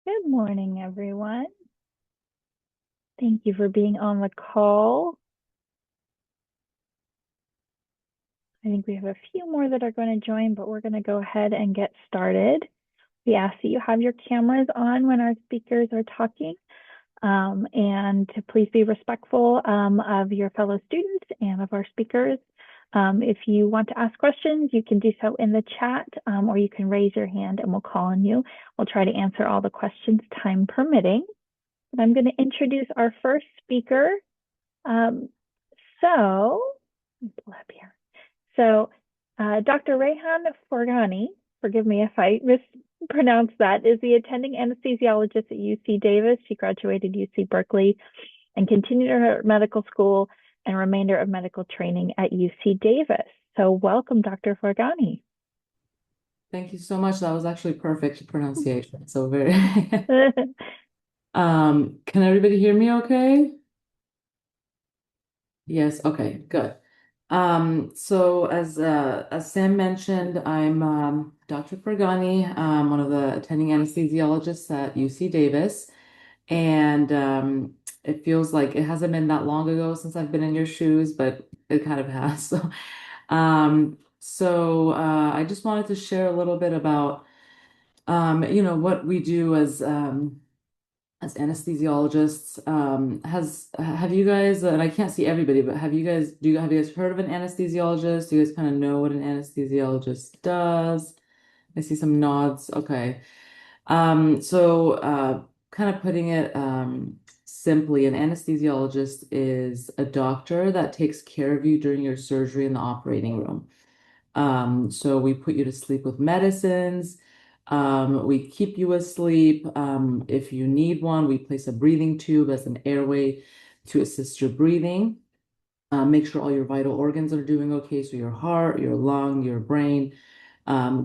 Good morning, everyone. Thank you for being on the call. I think we have a few more that are going to join, but we're going to go ahead and get started. We ask that you have your cameras on when our speakers are talking, and to please be respectful of your fellow students and of our speakers. If you want to ask questions, you can do so in the chat, or you can raise your hand and we'll call on you. We'll try to answer all the questions, time permitting. And I'm going to introduce our first speaker. So, pull up here. So, Dr. Rayhan Forghani, forgive me if I mispronounce that, is the attending anesthesiologist at UC Davis. She graduated UC Berkeley and continued her medical school and remainder of medical training at UC Davis. So, welcome, Dr. Forghani. Thank you so much. That was actually perfect pronunciation. So very can everybody hear me okay? Yes, okay, good. So as Sam mentioned, I'm Dr. Fergani, one of the attending anesthesiologists at UC Davis. And it feels like it hasn't been that long ago since I've been in your shoes, but it kind of has. So I just wanted to share a little bit about what we do as anesthesiologists. Have you guys, and I can't see everybody, but have you guys heard of an anesthesiologist? Do you guys kind of know what an anesthesiologist does? I see some nods. Okay. So kind of putting it simply, an anesthesiologist is a doctor that takes care of you during your surgery in the operating room. So we put you to sleep with medicines. We keep you asleep. If you need one, we place a breathing tube as an airway to assist your breathing. Make sure all your vital organs are doing okay. So your heart, your lung, your brain,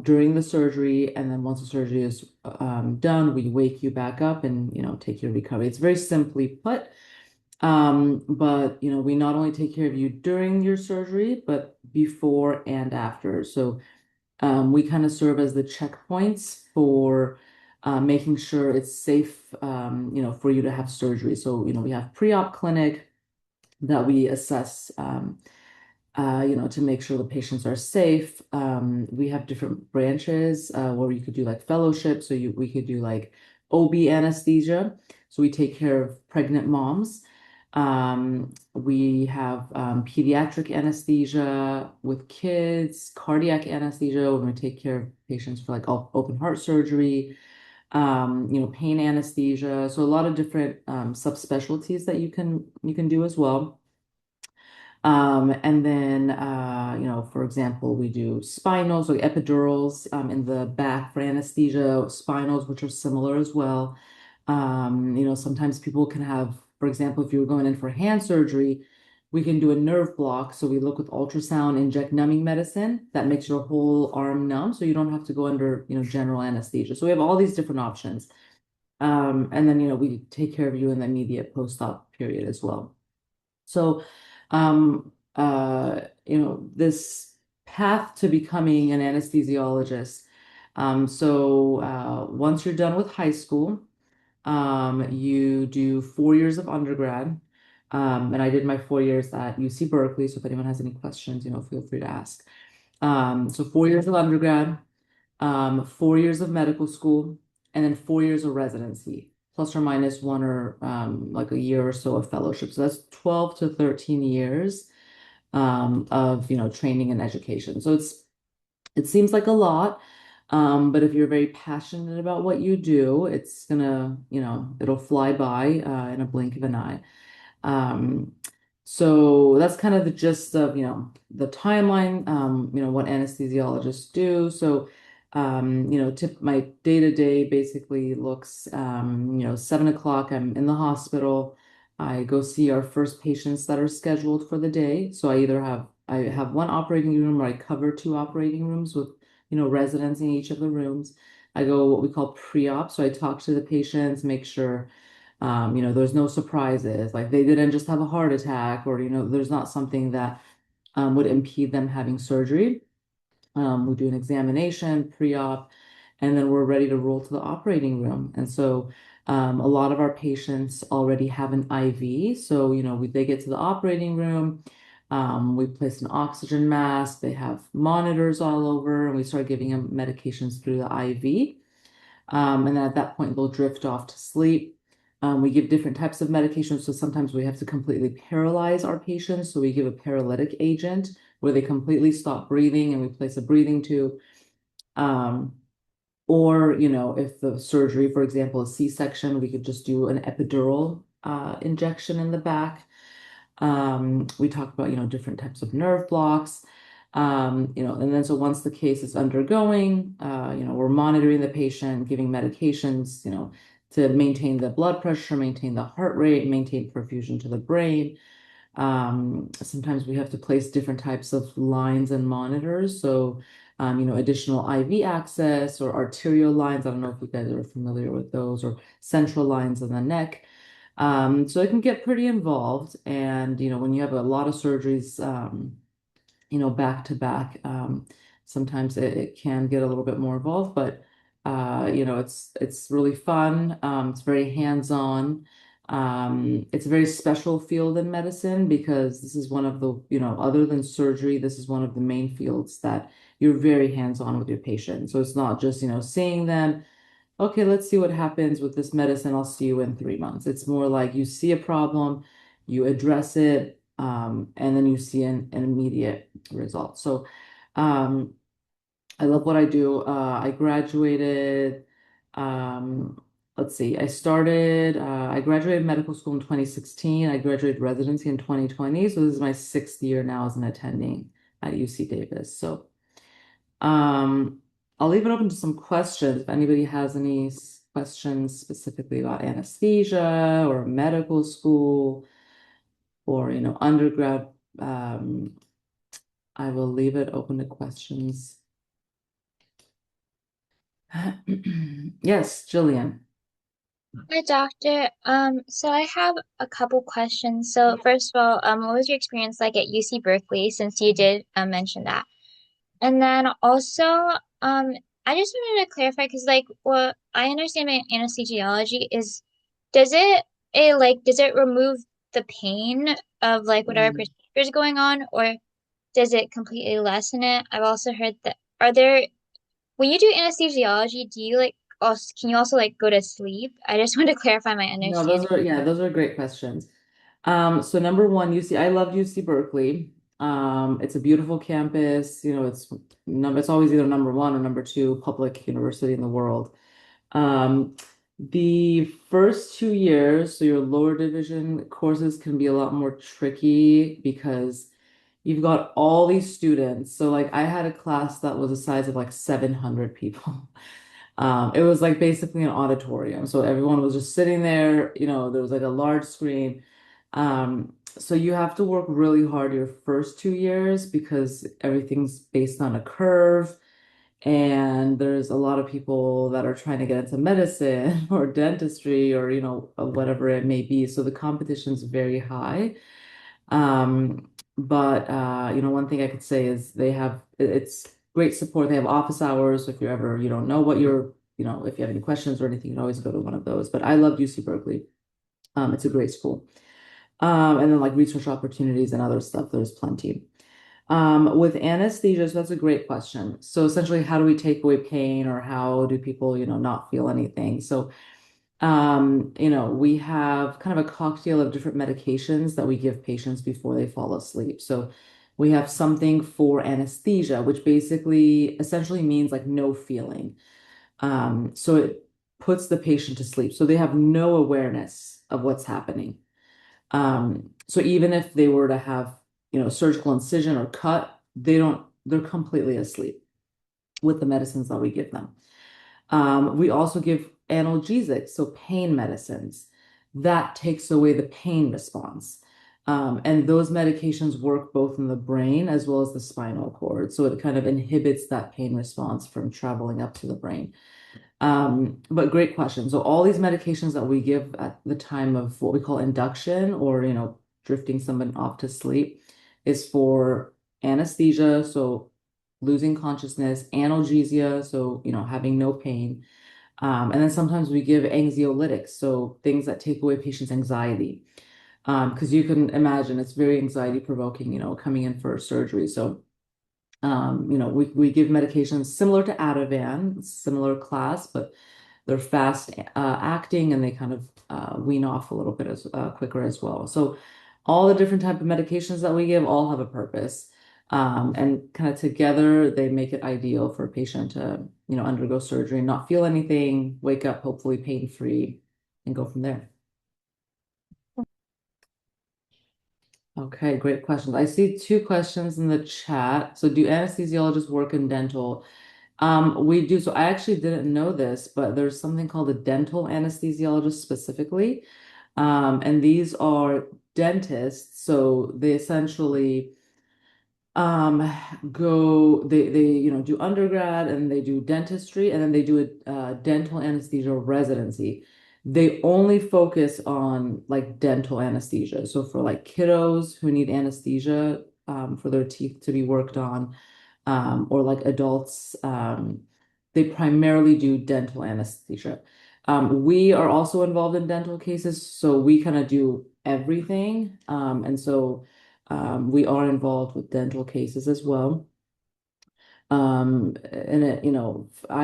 during the surgery. And then once the surgery is done, we wake you back up and, take your recovery. It's very simply put. But we not only take care of you during your surgery, but before and after. So we kind of serve as the checkpoints for making sure it's safe, for you to have surgery. So, we have pre-op clinic that we assess, to make sure the patients are safe. We have different branches where you could do like fellowship. So we could do like OB anesthesia. So we take care of pregnant moms. We have pediatric anesthesia with kids, cardiac anesthesia when we take care of patients for like open heart surgery, pain anesthesia. So a lot of different subspecialties that you can do as well. And then, for example, we do spinals or epidurals in the back for anesthesia, spinals, which are similar as well. Sometimes people can have, for example, if you're going in for hand surgery, we can do a nerve block. So we look with ultrasound, inject numbing medicine that makes your whole arm numb. So you don't have to go under, general anesthesia. So we have all these different options. And then, we take care of you in the immediate post-op period as well. So, this path to becoming an anesthesiologist. Once you're done with high school, you do 4 years of undergrad. And I did my 4 years at UC Berkeley. So if anyone has any questions, feel free to ask. So 4 years of undergrad, 4 years of medical school, and then 4 years of residency, plus or minus one or like a year or so of fellowship. So that's 12 to 13 years of training and education. So it seems like a lot, but if you're very passionate about what you do, it's gonna, it'll fly by in a blink of an eye. So that's kind of the gist of, the timeline, what anesthesiologists do. So, my day-to-day basically looks, 7 o'clock, I'm in the hospital. I go see our first patients that are scheduled for the day. So I have one operating room where I cover two operating rooms with, residents in each of the rooms. I go what we call pre-op. So I talk to the patients, make sure there's no surprises. Like they didn't just have a heart attack or, there's not something that would impede them having surgery. We do an examination pre-op, and then we're ready to roll to the operating room. And so a lot of our patients already have an IV. So, they get to the operating room. We place an oxygen mask. They have monitors all over, and we start giving them medications through the IV. And then at that point, they'll drift off to sleep. We give different types of medications. So sometimes we have to completely paralyze our patients. So we give a paralytic agent where they completely stop breathing and we place a breathing tube. Um, or, if the surgery, for example, a C-section, we could just do an epidural injection in the back. We talk about, different types of nerve blocks. And then so once the case is undergoing, we're monitoring the patient, giving medications, to maintain the blood pressure, maintain the heart rate, maintain perfusion to the brain. Sometimes we have to place different types of lines and monitors. So, additional IV access or arterial lines. I don't know if you guys are familiar with those, or central lines in the neck. So it can get pretty involved. And, when you have a lot of surgeries, back to back, sometimes it can get a little bit more involved, but it's really fun. It's very hands-on. It's a very special field in medicine because this is one of the, other than surgery, this is one of the main fields that you're very hands-on with your patient. So it's not just, seeing them, okay, let's see what happens with this medicine. I'll see you in 3 months. It's more like you see a problem, you address it, and then you see an immediate result. So um, I love what I do. I graduated, let's see, I graduated medical school in 2016. I graduated residency in 2020. So this is my 6th year now as an attending at UC Davis. So um, I'll leave it open to some questions. If anybody has any questions specifically about anesthesia or medical school or, undergrad, I will leave it open to questions. Yes, Jillian. Hi, doctor. So I have a couple questions. So first of all, what was your experience like at UC Berkeley, since you did mention that? And then also, I just wanted to clarify because, like, what I understand by anesthesiology is, does it remove the pain of like whatever Mm. procedure is going on, or does it completely lessen it? I've also heard that are there when you do anesthesiology, do you like also can you also like go to sleep? I just want to clarify my No, understanding. those are great questions. So number one, UC, I love UC Berkeley. It's a beautiful campus. It's always either number one or number two public university in the world. Um, the first 2 years, so your lower division courses can be a lot more tricky because you've got all these students. So like I had a class that was the size of like 700 people. It was like basically an auditorium. So everyone was just sitting there, there was like a large screen. So you have to work really hard your first 2 years because everything's based on a curve. And there's a lot of people that are trying to get into medicine or dentistry or, whatever it may be. So the competition's very high. But one thing I could say is it's great support. They have office hours. If you're ever, you don't know what if you have any questions or anything, you can always go to one of those. But I love UC Berkeley. It's a great school. And then like research opportunities and other stuff, there's plenty. With anesthesia, so that's a great question. So essentially, how do we take away pain or how do people, not feel anything? So we have kind of a cocktail of different medications that we give patients before they fall asleep. So we have something for anesthesia, which basically essentially means like no feeling. So it puts the patient to sleep. So they have no awareness of what's happening. So even if they were to have, surgical incision or cut, they're completely asleep with the medicines that we give them. We also give analgesics, so pain medicines. That takes away the pain response. And those medications work both in the brain as well as the spinal cord. So it kind of inhibits that pain response from traveling up to the brain. But great question. So all these medications that we give at the time of what we call induction or, drifting someone off to sleep is for anesthesia. So losing consciousness, analgesia, so, having no pain. And then sometimes we give anxiolytics, so things that take away patients' anxiety. Because you can imagine it's very anxiety provoking, coming in for surgery. So, we give medications similar to Ativan, similar class, but they're fast acting and they kind of wean off a little bit as quicker as well. So all the different type of medications that we give all have a purpose. And kind of together they make it ideal for a patient to, undergo surgery and not feel anything, wake up hopefully pain-free, and go from there. Okay, great questions. I see two questions in the chat. So do anesthesiologists work in dental? We do. So I actually didn't know this, but there's something called a dental anesthesiologist specifically. And these are dentists. So they essentially they do undergrad and they do dentistry and then they do a dental anesthesia residency. They only focus on like dental anesthesia. So for like kiddos who need anesthesia for their teeth to be worked on, or like adults, they primarily do dental anesthesia. We are also involved in dental cases, so we kind of do everything. And so we are involved with dental cases as well. I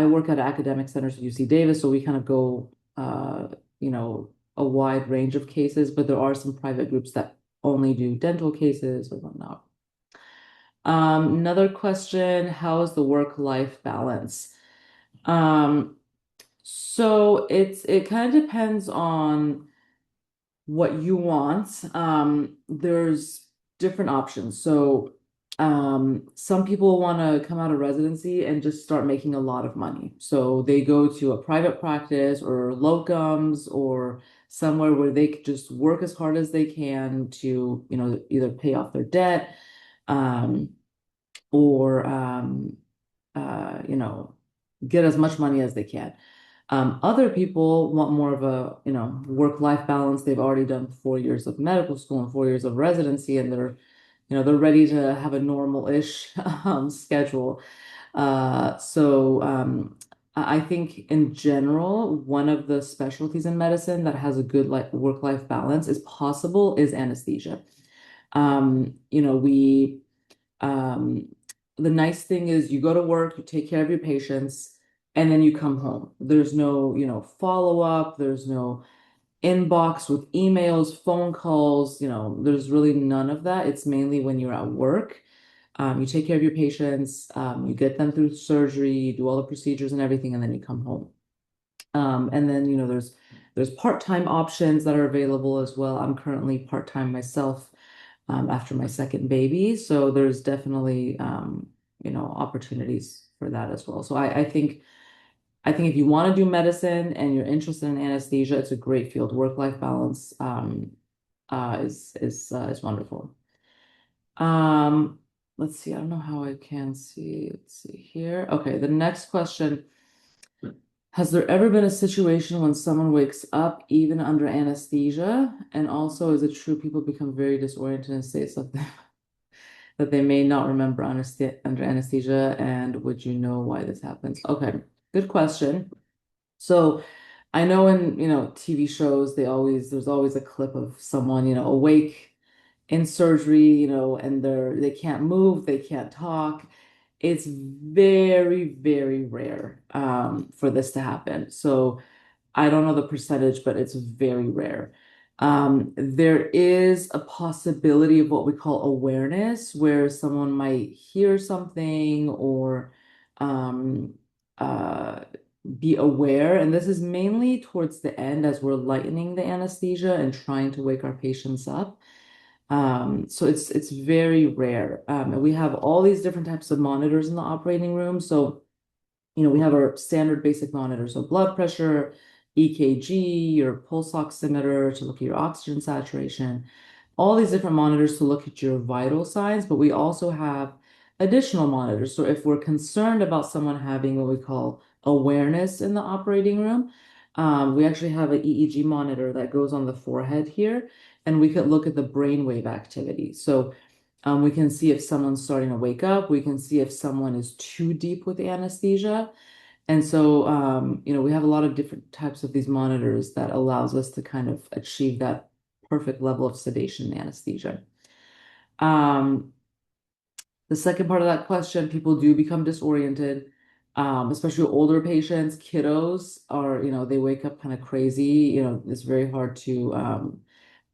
work at academic centers at UC Davis, so we kind of go, a wide range of cases, but there are some private groups that only do dental cases or whatnot. Another question, how is the work-life balance? So it kind of depends on what you want. There's different options. So some people want to come out of residency and just start making a lot of money. So they go to a private practice or locums or somewhere where they could just work as hard as they can to, either pay off their debt, or get as much money as they can. Other people want more of a, work-life balance. They've already done 4 years of medical school and 4 years of residency, and they're ready to have a normal-ish schedule. I think in general, one of the specialties in medicine that has a good work-life balance is possible is anesthesia. The nice thing is you go to work, you take care of your patients, and then you come home. There's no, follow-up, there's no inbox with emails, phone calls, there's really none of that. It's mainly when you're at work. You take care of your patients, you get them through surgery, you do all the procedures and everything, and then you come home. And then, there's part-time options that are available as well. I'm currently part-time myself after my second baby. So there's definitely, opportunities for that as well. So I think if you want to do medicine and you're interested in anesthesia, it's a great field. Work-life balance is wonderful. Let's see. I don't know how I can see. Let's see here. Okay, the next question. Has there ever been a situation when someone wakes up even under anesthesia? And also, is it true people become very disoriented and say something that they may not remember under anesthesia? And would you know why this happens? Okay, good question. So I know in, TV shows, there's always a clip of someone, awake in surgery, and they can't move, they can't talk. It's very, very rare for this to happen. So I don't know the percentage, but it's very rare. There is a possibility of what we call awareness, where someone might hear something or be aware. And this is mainly towards the end as we're lightening the anesthesia and trying to wake our patients up. So it's very rare. And we have all these different types of monitors in the operating room. So, we have our standard basic monitors, so blood pressure, EKG, your pulse oximeter to look at your oxygen saturation, all these different monitors to look at your vital signs, but we also have additional monitors. So if we're concerned about someone having what we call awareness in the operating room, we actually have an EEG monitor that goes on the forehead here, and we could look at the brainwave activity. So We can see if someone's starting to wake up. We can see if someone is too deep with the anesthesia. And so, we have a lot of different types of these monitors that allows us to kind of achieve that perfect level of sedation and anesthesia. Um, the second part of that question, people do become disoriented, especially older patients. Kiddos are, they wake up kind of crazy. It's very hard to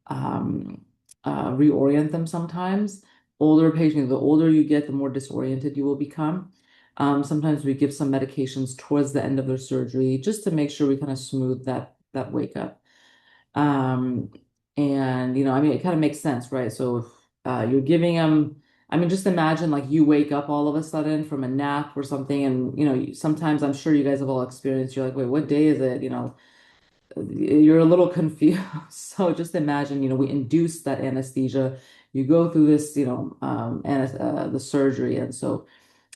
um, reorient them sometimes. Older patients, the older you get, the more disoriented you will become. Sometimes we give some medications towards the end of their surgery just to make sure we kind of smooth that wake up. Um, and I mean, it kind of makes sense, right? So if you're giving them, I mean, just imagine like you wake up all of a sudden from a nap or something, and sometimes I'm sure you guys have all experienced. You're like, wait, what day is it? You're a little confused. So just imagine, we induce that anesthesia. You go through this, the surgery, and so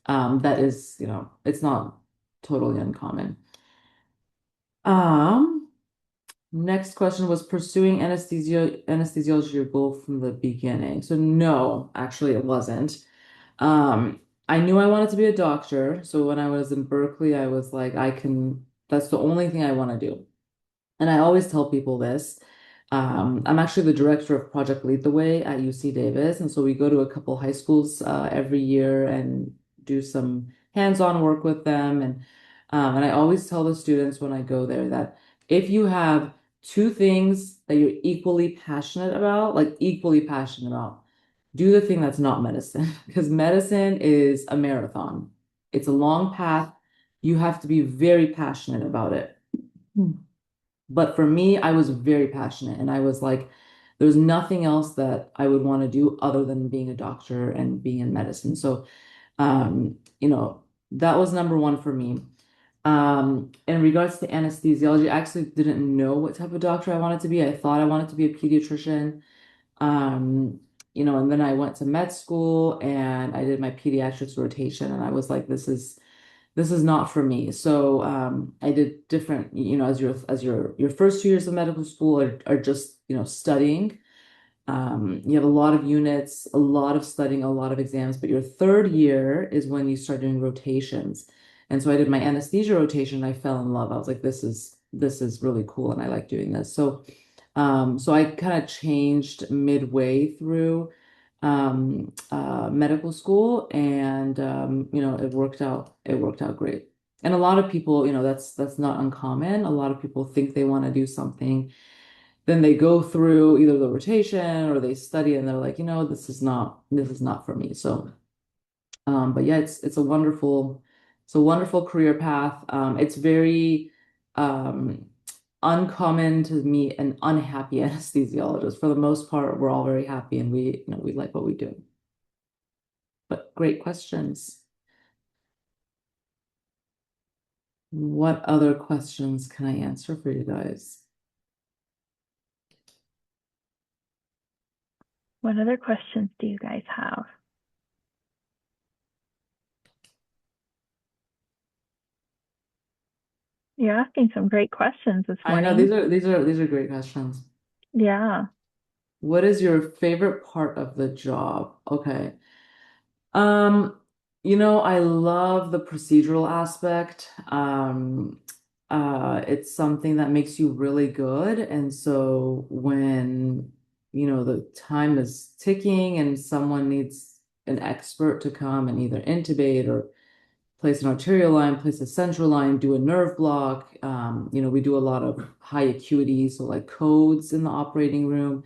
that is, it's not totally uncommon. Um, Next question was pursuing anesthesiology your goal from the beginning. So no, actually it wasn't. I knew I wanted to be a doctor. So when I was in Berkeley, I was like, that's the only thing I want to do. And I always tell people this. I'm actually the director of Project Lead the Way at UC Davis. And so we go to a couple high schools every year and do some hands-on work with them. And I always tell the students when I go there that if you have two things that you're equally passionate about, like equally passionate about, do the thing that's not medicine, because medicine is a marathon. It's a long path. You have to be very passionate about it. But for me, I was very passionate and I was like, there's nothing else that I would want to do other than being a doctor and being in medicine. So, that was number one for me. In regards to anesthesiology, I actually didn't know what type of doctor I wanted to be. I thought I wanted to be a pediatrician. Um, and then I went to med school and I did my pediatrics rotation and I was like, this is not for me. So I did different, as your first 2 years of medical school are just, studying. You have a lot of units, a lot of studying, a lot of exams, but your third year is when you start doing rotations. And so I did my anesthesia rotation and I fell in love. I was like, this is really cool and I like doing this. So I kind of changed midway through medical school, and it worked out great. And a lot of people, that's not uncommon. A lot of people think they want to do something, then they go through either the rotation or they study, and they're like, this is not for me. So, but yeah, it's a wonderful career path. It's very um uncommon to meet an unhappy anesthesiologist. For the most part, we're all very happy and we like what we do. But great questions. What other questions can I answer for you guys? What other questions do you guys have? You're asking some great questions this I know morning. these are great questions. Yeah. What is your favorite part of the job? Okay. Um, I love the procedural aspect. It's something that makes you really good. And so when, the time is ticking and someone needs an expert to come and either intubate or place an arterial line, place a central line, do a nerve block. We do a lot of high acuity, so like codes in the operating room.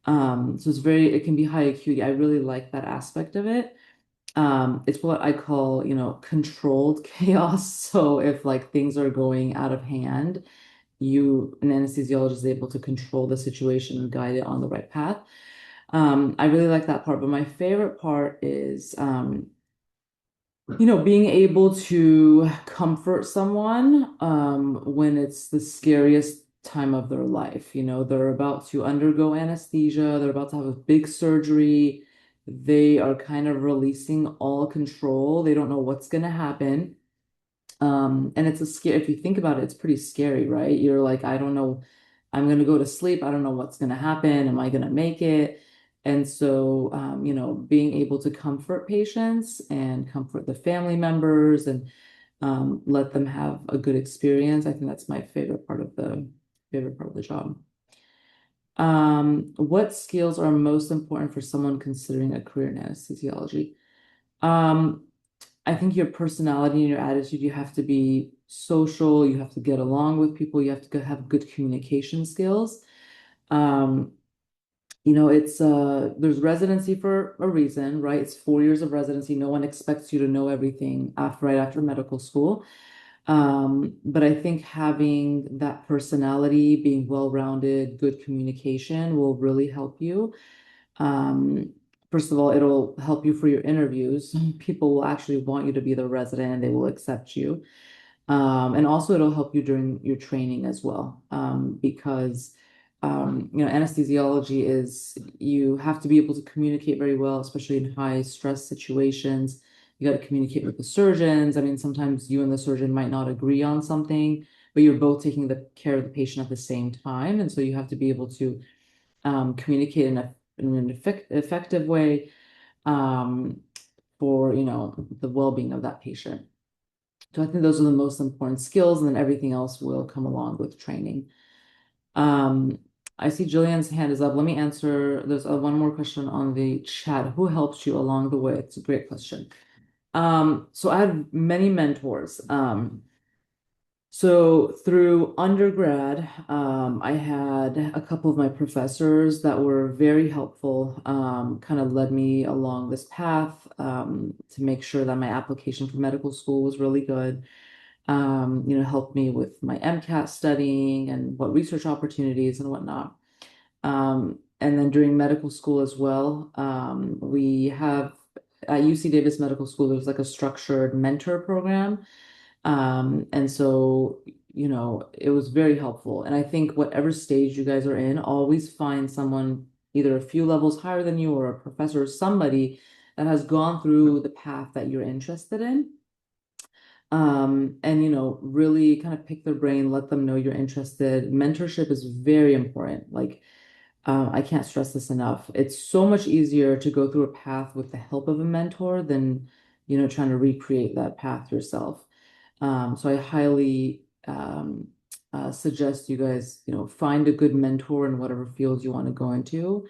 So it can be high acuity. I really like that aspect of it. It's what I call, controlled chaos. So if like things are going out of hand, an anesthesiologist is able to control the situation and guide it on the right path. I really like that part, but my favorite part is, being able to comfort someone, when it's the scariest time of their life. They're about to undergo anesthesia, they're about to have a big surgery. They are kind of releasing all control. They don't know what's going to happen. And it's a scare. If you think about it, it's pretty scary, right? You're like, I don't know. I'm going to go to sleep. I don't know what's going to happen. Am I going to make it? And so, being able to comfort patients and comfort the family members and let them have a good experience. I think that's my favorite part of the job. What skills are most important for someone considering a career in anesthesiology? Um, I think your personality and your attitude, you have to be social, you have to get along with people, you have to have good communication skills. Um, it's there's residency for a reason, right? It's 4 years of residency. No one expects you to know everything right after medical school. But I think having that personality, being well-rounded, good communication will really help you. Um, First of all, it'll help you for your interviews. People will actually want you to be the resident and they will accept you. And also it'll help you during your training as well. Because anesthesiology is you have to be able to communicate very well, especially in high stress situations. You got to communicate with the surgeons. I mean, sometimes you and the surgeon might not agree on something, but you're both taking the care of the patient at the same time. And so you have to be able to communicate in an effective way um, for, the well-being of that patient. So I think those are the most important skills, and then everything else will come along with training. Um, I see Jillian's hand is up. Let me answer. There's one more question on the chat. Who helped you along the way? It's a great question. So I had many mentors. So through undergrad, I had a couple of my professors that were very helpful, kind of led me along this path, to make sure that my application for medical school was really good. Helped me with my MCAT studying and what research opportunities and whatnot. And then during medical school as well, we have at UC Davis Medical School, there's like a structured mentor program. And so, it was very helpful. And I think whatever stage you guys are in, always find someone either a few levels higher than you or a professor or somebody that has gone through the path that you're interested in. And really kind of pick their brain, let them know you're interested. Mentorship is very important. Like, I can't stress this enough. It's so much easier to go through a path with the help of a mentor than, trying to recreate that path yourself. So I highly suggest you guys, find a good mentor in whatever field you want to go into.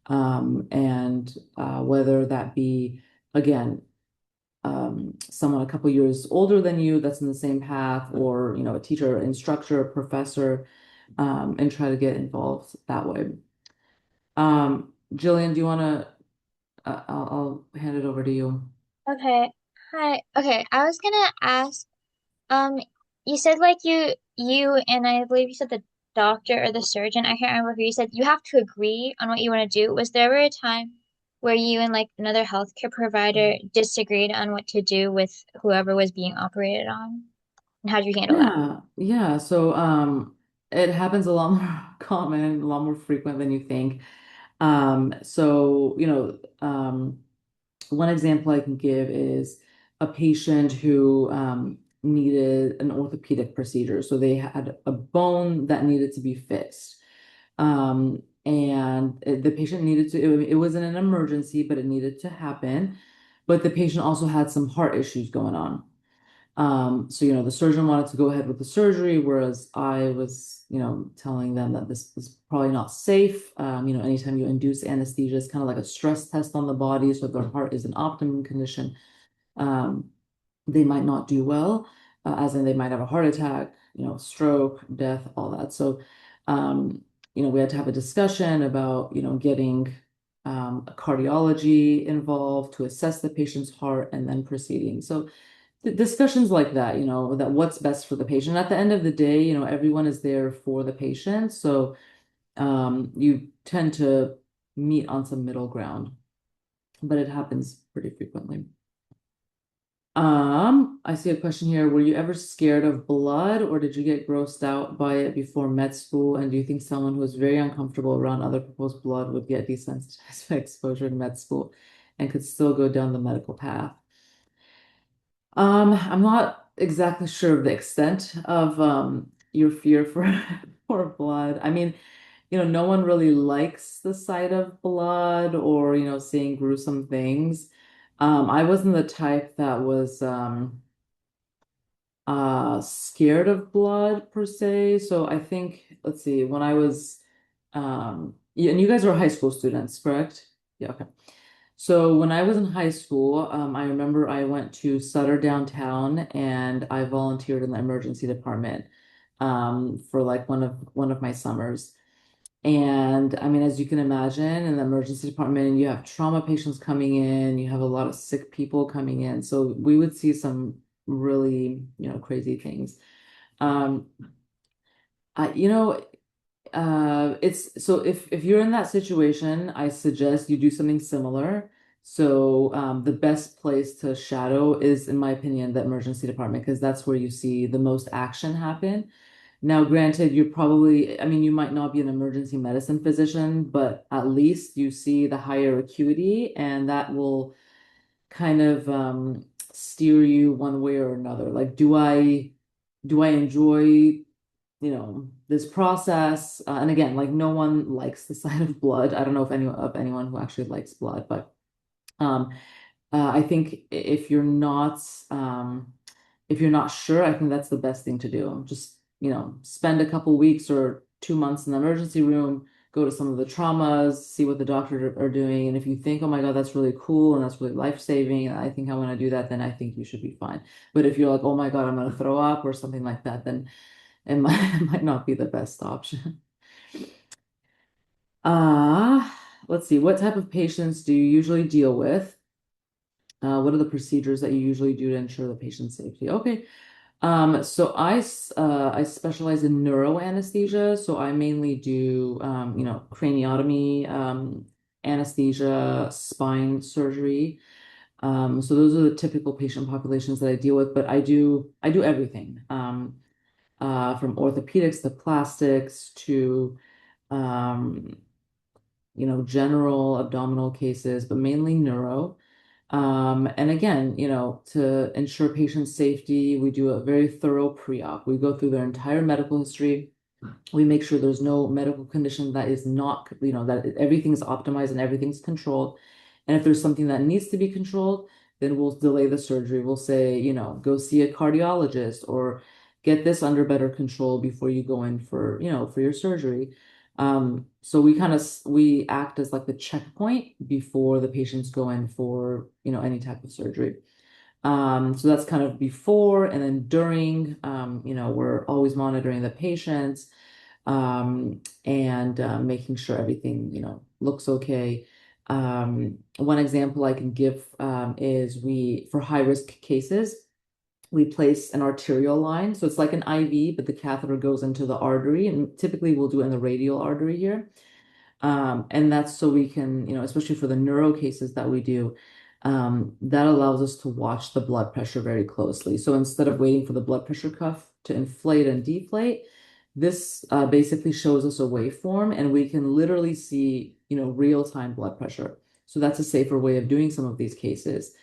And whether that be, again, someone a couple years older than you that's in the same path, or a teacher, instructor, professor, and try to get involved that way. Jillian, do you want to? I'll hand it over to you. Okay. Hi. Okay, I was gonna ask, um, you said like you and I believe you said the doctor or the surgeon, I can't remember who you said you have to agree on what you want to do. Was there ever a time where you and like another healthcare provider disagreed on what to do with whoever was being operated on? And how did you handle that? Yeah. So it happens a lot more common, a lot more frequent than you think. So, one example I can give is a patient who needed an orthopedic procedure. So they had a bone that needed to be fixed. And the patient needed to, it wasn't an emergency, but it needed to happen. But the patient also had some heart issues going on. So, the surgeon wanted to go ahead with the surgery, whereas I was, telling them that this was probably not safe. Anytime you induce anesthesia, it's kind of like a stress test on the body. So if their heart is in optimum condition, um, they might not do well, as in they might have a heart attack, stroke, death, all that. So, we had to have a discussion about, getting a cardiology involved to assess the patient's heart and then proceeding. So discussions like that, that what's best for the patient. At the end of the day, everyone is there for the patient. So you tend to meet on some middle ground, but it happens pretty frequently. I see a question here. Were you ever scared of blood, or did you get grossed out by it before med school? And do you think someone who is very uncomfortable around other people's blood would get desensitized by exposure in med school and could still go down the medical path? I'm not exactly sure of the extent of your fear for for blood. I mean, no one really likes the sight of blood or, seeing gruesome things. I wasn't the type that was scared of blood per se. So I think, let's see, when I was yeah, and you guys are high school students, correct? Yeah, okay. So when I was in high school, I remember I went to Sutter downtown and I volunteered in the emergency department for like one of my summers. And I mean, as you can imagine, in the emergency department, you have trauma patients coming in, you have a lot of sick people coming in. So we would see some really, crazy things. Um, I, you know, it's so if you're in that situation, I suggest you do something similar. So the best place to shadow is, in my opinion, the emergency department because that's where you see the most action happen. Now, granted, you're probably, I mean, you might not be an emergency medicine physician, but at least you see the higher acuity, and that will kind of steer you one way or another. Like, do I enjoy, this process? And again, like no one likes the sight of blood. I don't know if anyone who actually likes blood, but um, I think if you're not sure, I think that's the best thing to do. Just, spend a couple weeks or 2 months in the emergency room, go to some of the traumas, see what the doctors are doing. And if you think, oh my God, that's really cool and that's really life-saving, and I think I want to do that, then I think you should be fine. But if you're like, oh my God, I'm going to throw up or something like that, then it might, it might not be the best option. Uh, let's see, what type of patients do you usually deal with? What are the procedures that you usually do to ensure the patient's safety? Okay. So I specialize in neuroanesthesia. So I mainly do, craniotomy, anesthesia, spine surgery. So those are the typical patient populations that I deal with, but I do everything, from orthopedics to plastics to, um, general abdominal cases, but mainly neuro. And again, to ensure patient safety, we do a very thorough pre-op. We go through their entire medical history. We make sure there's no medical condition that is not, that everything's optimized and everything's controlled. And if there's something that needs to be controlled, then we'll delay the surgery. We'll say, go see a cardiologist or get this under better control before you go in for your surgery. So we act as like the checkpoint before the patients go in for, any type of surgery. So that's kind of before and then during, we're always monitoring the patients, and making sure everything, looks okay. One example I can give, is for high risk cases, we place an arterial line. So it's like an IV, but the catheter goes into the artery, and typically we'll do it in the radial artery here. And that's so we can, especially for the neuro cases that we do, that allows us to watch the blood pressure very closely. So instead of waiting for the blood pressure cuff to inflate and deflate, this basically shows us a waveform, and we can literally see, real-time blood pressure. So that's a safer way of doing some of these cases.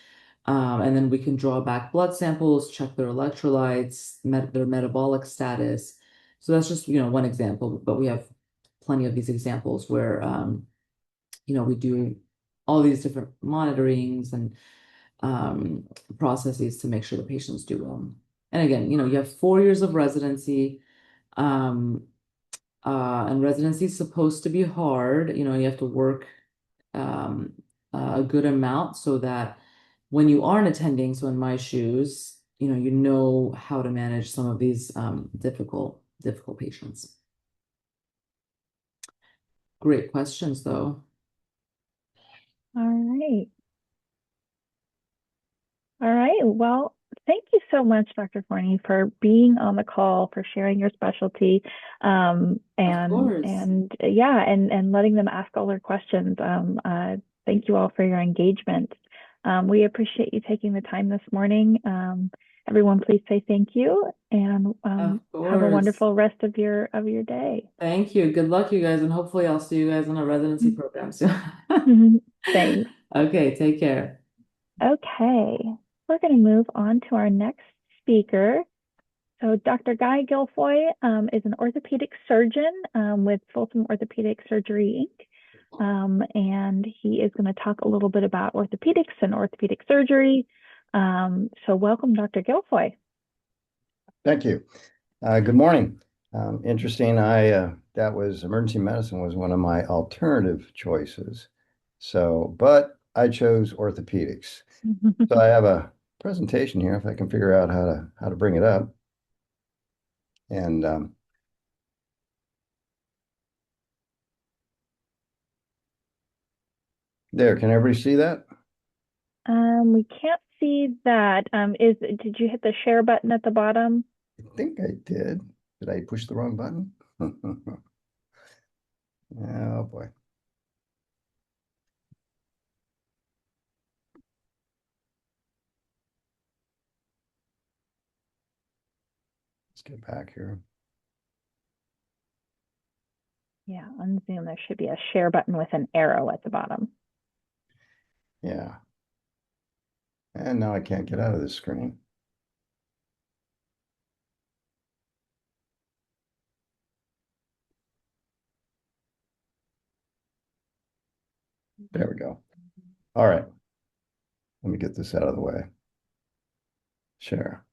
And then we can draw back blood samples, check their electrolytes, their metabolic status. So that's just, one example, but we have plenty of these examples where, we do all these different monitorings and processes to make sure the patients do well. And again, you have 4 years of residency, um, and residency is supposed to be hard. You have to work um, a good amount so that when you aren't attending, so in my shoes, you know how to manage some of these difficult patients. Great questions, though. All right. All right. Well, thank you so much, Dr. Forney, for being on the call, for sharing your specialty, Of course. and letting them ask all their questions. Thank you all for your engagement. We appreciate you taking the time this morning. Everyone, please say thank you and Of have a course. wonderful rest of your day. Thank you. Good luck, you guys, and hopefully I'll see you guys in a residency program soon. Thanks. Okay, take care. Okay, we're going to move on to our next speaker. So Dr. Guy Guilfoy is an orthopedic surgeon with Folsom Orthopedic Surgery, Inc. And he is going to talk a little bit about orthopedics and orthopedic surgery. So welcome, Dr. Guilfoy. Thank you. Good morning. Interesting. That was emergency medicine was one of my alternative choices. But I chose orthopedics. So I have a presentation here if I can figure out how to bring it up. And there, can everybody see that? We can't see that. Did you hit the share button at the bottom? I think I did. Did I push the wrong button? Oh boy. Let's get back here. Yeah, on Zoom, there should be a share button with an arrow at the bottom. Yeah. And now I can't get out of this screen. There we go. All right. Let me get this out of the way. Share.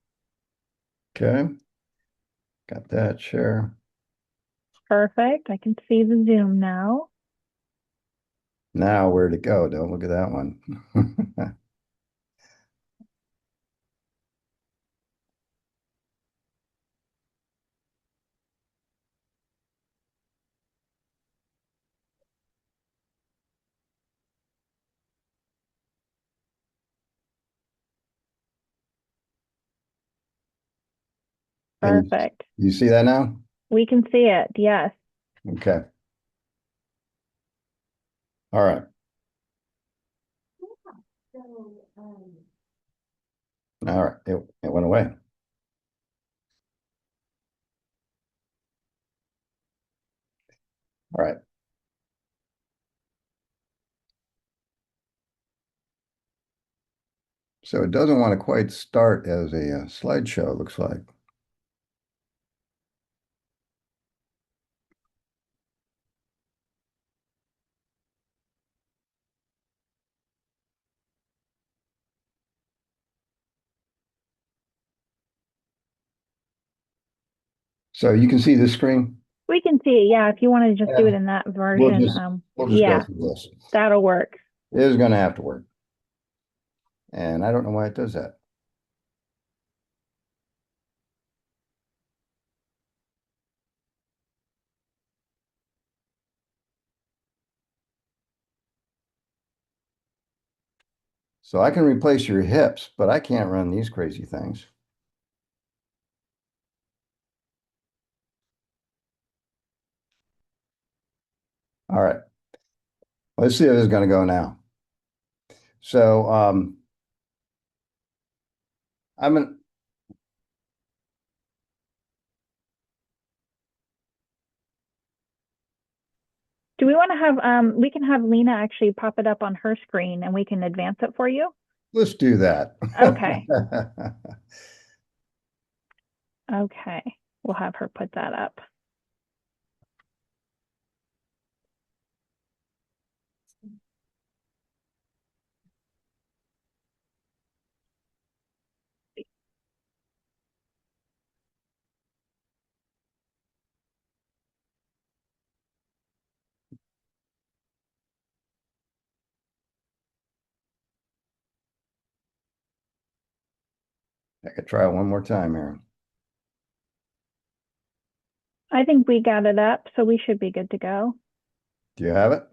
Okay. Got that. Share. Perfect. I can see the Zoom now. Now where to go? Don't look at that one. Perfect. You see that now? We can see it. Yes. Okay. All right. All right. It went away. All right. So it doesn't want to quite start as a slideshow, it looks like. So you can see this screen? We can see it. Yeah. If you want to just do it in that We'll version, just yeah, go through this. that'll work. It is going to have to work. And I don't know why it does that. So I can replace your hips, but I can't run these crazy things. All right. Let's see how this is going to go now. So I'm an Do we want to have, we can have Lena actually pop it up on her screen and we can advance it for you? let's do that. Okay. Okay. We'll have her put that up. I could try it one more time here. I think we got it up, so we should be good to go. Do you have it?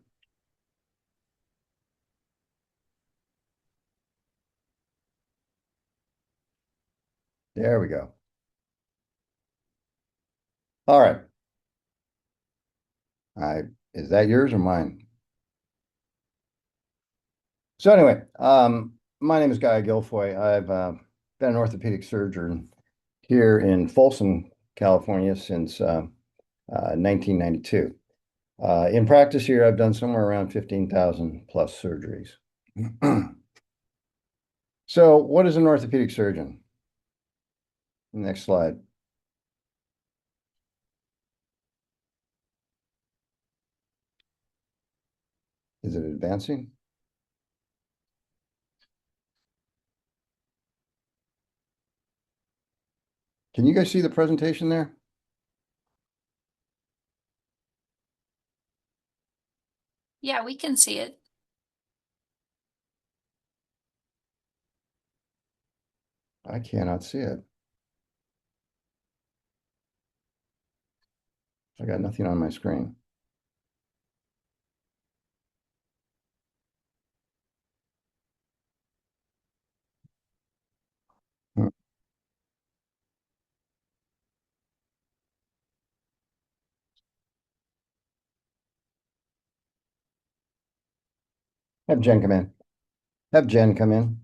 There we go. All right. Is that yours or mine? So anyway, my name is Guy Guilfoy. I've been an orthopedic surgeon here in Folsom, California since 1992. In practice here, I've done somewhere around 15,000 plus surgeries. So what is an orthopedic surgeon? Next slide. Is it advancing? Can you guys see the presentation there? Yeah, we can see it. I cannot see it. I got nothing on my screen. Hmm. Have Jen come in. Have Jen come in.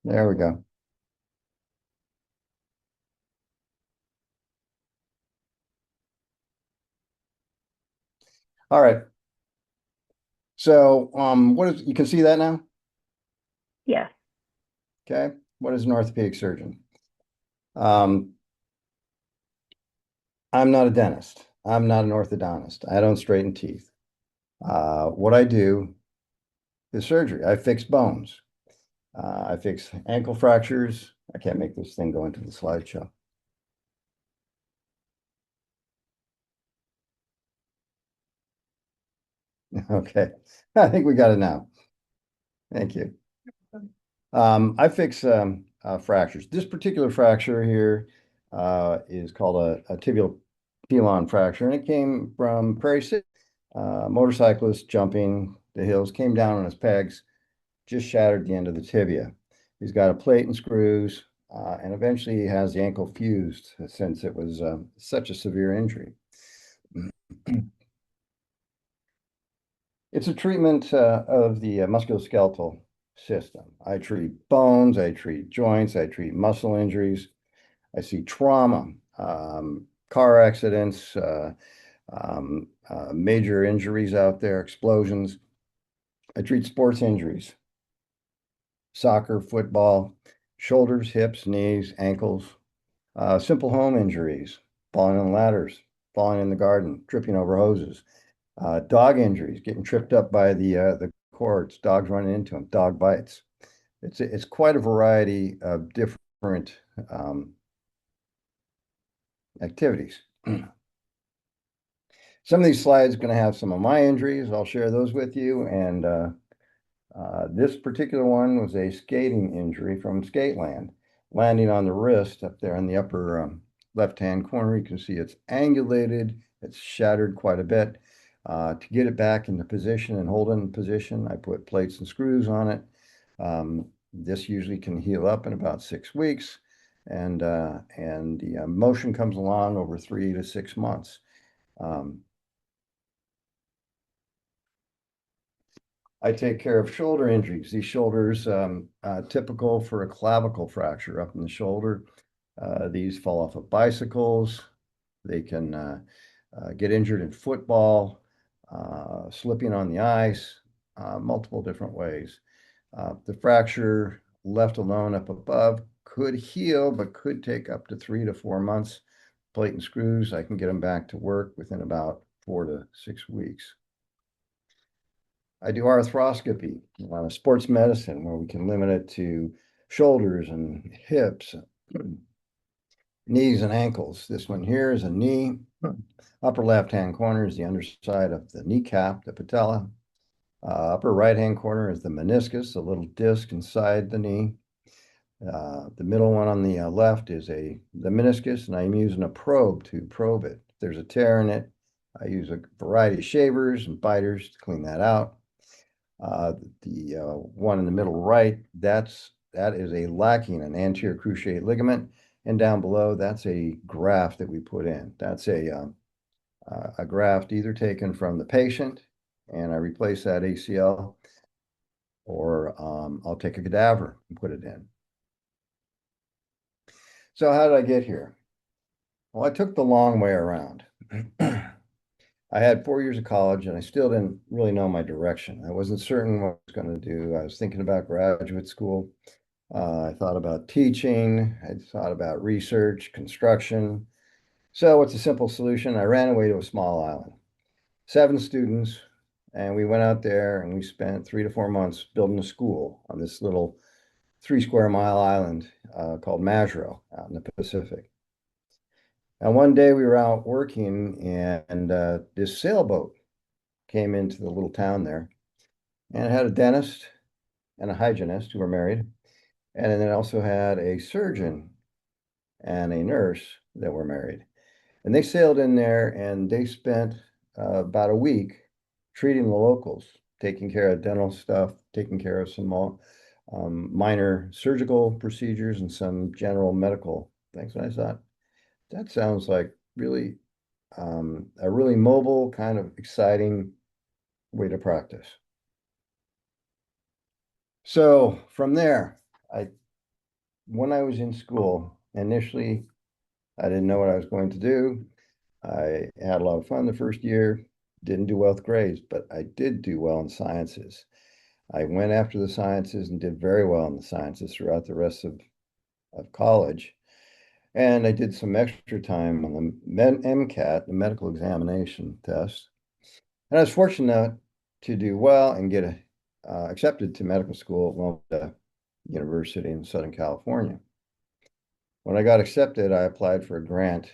There we go. All right. So, what is, you can see that now? Yes. Okay. What is an orthopedic surgeon? Um, I'm not a dentist. I'm not an orthodontist. I don't straighten teeth. What I do is surgery. I fix bones. I fix ankle fractures. I can't make this thing go into the slideshow. Okay. I think we got it now. Thank you. I fix fractures. This particular fracture here is called a tibial pilon fracture, and it came from Prairie City. Motorcyclist jumping the hills, came down on his pegs, just shattered the end of the tibia. He's got a plate and screws, and eventually he has the ankle fused since it was such a severe injury. It's a treatment of the musculoskeletal system. I treat bones, I treat joints, I treat muscle injuries. I see trauma, car accidents, major injuries out there, explosions. I treat sports injuries, soccer, football, shoulders, hips, knees, ankles, simple home injuries, falling on ladders, falling in the garden, tripping over hoses, dog injuries, getting tripped up by the cords, dogs running into them, dog bites. It's quite a variety of different activities. Some of these slides are going to have some of my injuries. I'll share those with you. And this particular one was a skating injury from Skateland, landing on the wrist up there in the upper left-hand corner. You can see it's angulated. It's shattered quite a bit. To get it back into position and hold it in position, I put plates and screws on it. This usually can heal up in about 6 weeks, and the motion comes along over 3 to 6 months. I take care of shoulder injuries. These shoulders, typical for a clavicle fracture up in the shoulder. These fall off of bicycles. They can get injured in football, slipping on the ice, multiple different ways. The fracture left alone up above could heal, but could take up to 3 to 4 months. Plate and screws, I can get them back to work within about 4 to 6 weeks. I do arthroscopy, sports medicine, where we can limit it to shoulders and hips, knees and ankles. This one here is a knee. Upper left-hand corner is the underside of the kneecap, the patella. Upper right-hand corner is the meniscus, a little disc inside the knee. The middle one on the left is the meniscus, and I'm using a probe to probe it. If there's a tear in it, I use a variety of shavers and biters to clean that out. The one in the middle right, that is a lacking, an anterior cruciate ligament, and down below, that's a graft that we put in. That's a graft either taken from the patient, and I replace that ACL, or I'll take a cadaver and put it in. So how did I get here? Well, I took the long way around. I had 4 years of college and I still didn't really know my direction. I wasn't certain what I was going to do. I was thinking about graduate school. I thought about teaching. I thought about research, construction. So what's a simple solution? I ran away to a small island, 7 students, and we went out there and we spent 3 to 4 months building a school on this little 3 square mile island called Majuro out in the Pacific. And one day we were out working and this sailboat came into the little town there and it had a dentist and a hygienist who were married. And then it also had a surgeon and a nurse that were married. And they sailed in there and they spent about a week treating the locals, taking care of dental stuff, taking care of some minor surgical procedures and some general medical things. And I thought, that sounds like really a really mobile, kind of exciting way to practice. So from there, when I was in school, initially, I didn't know what I was going to do. I had a lot of fun the first year, didn't do well with grades, but I did do well in sciences. I went after the sciences and did very well in the sciences throughout the rest of college. And I did some extra time on the MCAT, the medical examination test. And I was fortunate to do well and get accepted to medical school at Loma University in Southern California. When I got accepted, I applied for a grant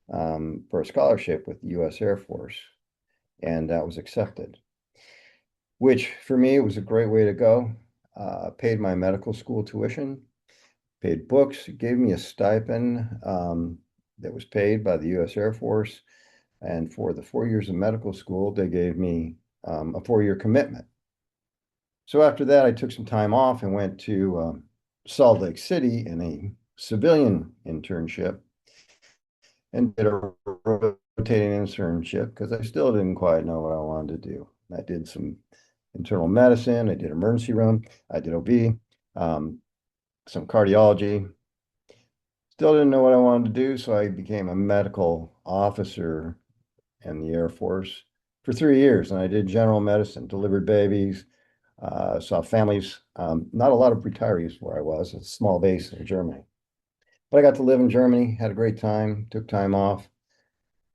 for a scholarship with the U.S. Air Force, and that was accepted, which for me was a great way to go. Paid my medical school tuition, paid books, gave me a stipend that was paid by the U.S. Air Force. And for the 4 years of medical school, they gave me a 4-year commitment. So after that, I took some time off and went to Salt Lake City in a civilian internship and did a rotating internship because I still didn't quite know what I wanted to do. I did some internal medicine, I did emergency room, I did OB, some cardiology. Still didn't know what I wanted to do, so I became a medical officer in the Air Force for 3 years. And I did general medicine, delivered babies, saw families, not a lot of retirees where I was, a small base in Germany. But I got to live in Germany, had a great time, took time off.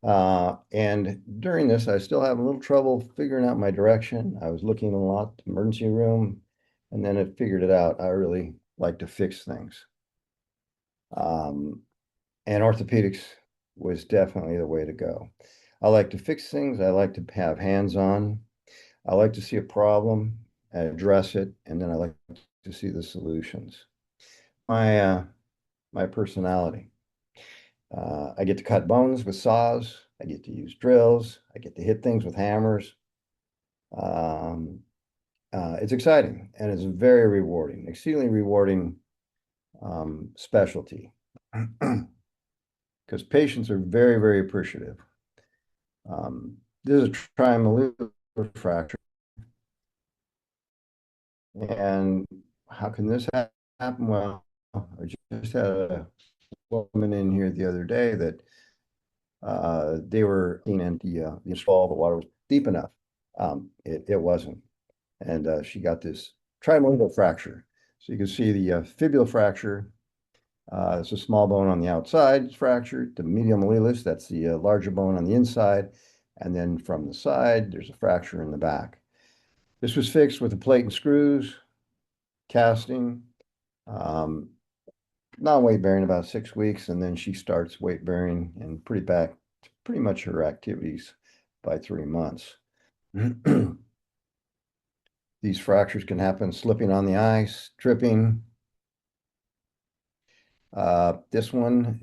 And during this, I still have a little trouble figuring out my direction. I was looking a lot, emergency room, and then I figured it out. I really like to fix things. And orthopedics was definitely the way to go. I like to fix things. I like to have hands-on. I like to see a problem, address it, and then I like to see the solutions. My personality. I get to cut bones with saws. I get to use drills. I get to hit things with hammers. It's exciting and it's very rewarding, exceedingly rewarding specialty because patients are very, very appreciative. This is a triangular fracture. And how can this happen? Well, I just had a woman in here the other day that they were in the install, the water was deep enough. It wasn't. And she got this triangular fracture. So you can see the fibula fracture. It's a small bone on the outside, it's fractured. The medial malleolus, that's the larger bone on the inside. And then from the side, there's a fracture in the back. This was fixed with a plate and screws, casting, non-weight bearing about 6 weeks, and then she starts weight bearing and pretty much her activities by 3 months. These fractures can happen slipping on the ice, tripping. This one,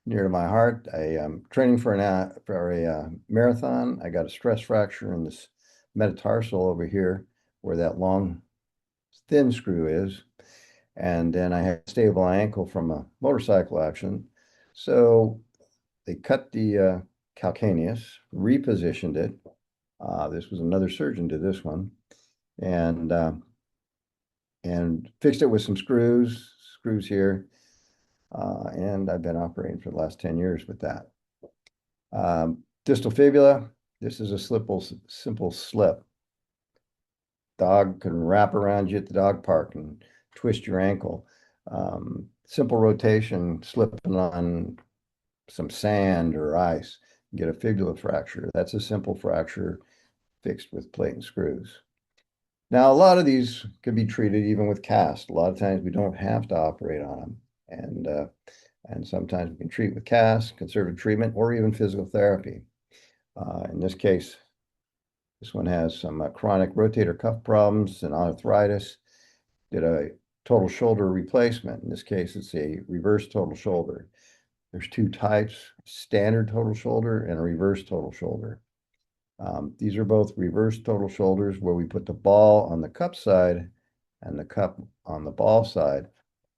near to my heart. I am training for a marathon. I got a stress fracture in this metatarsal over here where that long thin screw is. And then I had a stable ankle from a motorcycle accident. So they cut the calcaneus, repositioned it. This was another surgeon did this one, and fixed it with some screws here. And I've been operating for the last 10 years with that. Distal fibula, this is a simple slip. Dog can wrap around you at the dog park and twist your ankle. Simple rotation, slipping on some sand or ice, get a fibula fracture. That's a simple fracture fixed with plate and screws. Now, a lot of these can be treated even with cast. A lot of times we don't have to operate on them. And sometimes we can treat with cast, conservative treatment, or even physical therapy. In this case, this one has some chronic rotator cuff problems and arthritis. Did a total shoulder replacement. In this case, it's a reverse total shoulder. There's two types, standard total shoulder and a reverse total shoulder. These are both reverse total shoulders where we put the ball on the cup side and the cup on the ball side.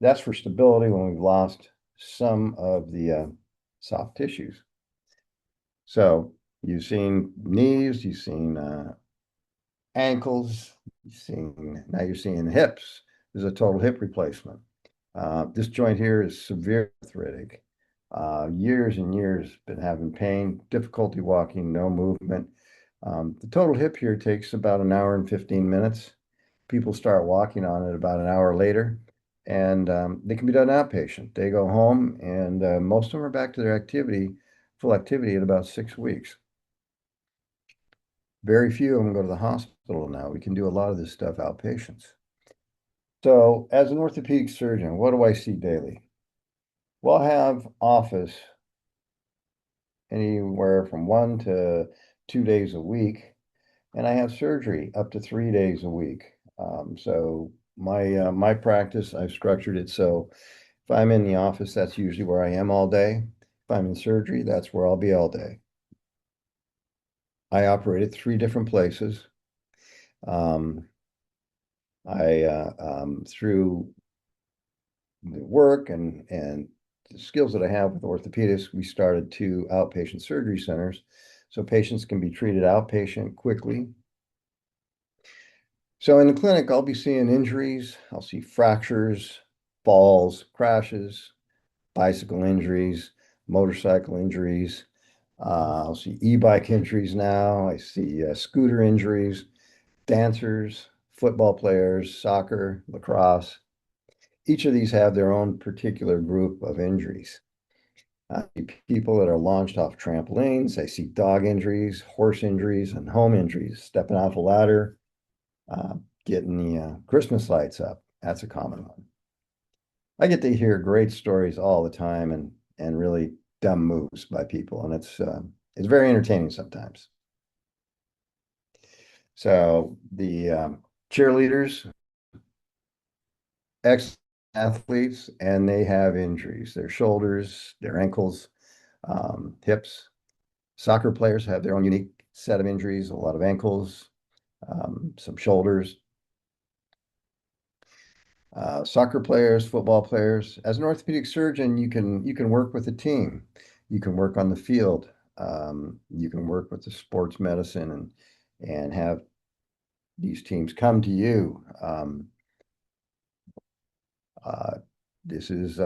That's for stability when we've lost some of the soft tissues. So you've seen knees, you've seen ankles, now you're seeing hips. This is a total hip replacement. This joint here is severe arthritic. Years and years been having pain, difficulty walking, no movement. The total hip here takes about an hour and 15 minutes. People start walking on it about an hour later, and they can be done outpatient. They go home, and most of them are back to their full activity in about 6 weeks. Very few of them go to the hospital now. We can do a lot of this stuff outpatients. So as an orthopedic surgeon, what do I see daily? Well, I have office anywhere from 1 to 2 days a week, and I have surgery up to 3 days a week. So my practice, I've structured it so if I'm in the office, that's usually where I am all day. If I'm in surgery, that's where I'll be all day. I operate at 3 different places. Through the work and the skills that I have with orthopedics, we started 2 outpatient surgery centers so patients can be treated outpatient quickly. So in the clinic, I'll be seeing injuries, I'll see fractures, falls, crashes, bicycle injuries, motorcycle injuries. I'll see e-bike injuries now. I see scooter injuries, dancers, football players, soccer, lacrosse. Each of these have their own particular group of injuries. I see people that are launched off trampolines. I see dog injuries, horse injuries, and home injuries, stepping off a ladder, getting the Christmas lights up. That's a common one. I get to hear great stories all the time and really dumb moves by people, and it's very entertaining sometimes. So the cheerleaders, ex-athletes, and they have injuries, their shoulders, their ankles, hips. Soccer players have their own unique set of injuries, a lot of ankles, some shoulders. Soccer players, football players. As an orthopedic surgeon, you can work with a team. You can work on the field. You can work with the sports medicine and have these teams come to you. This is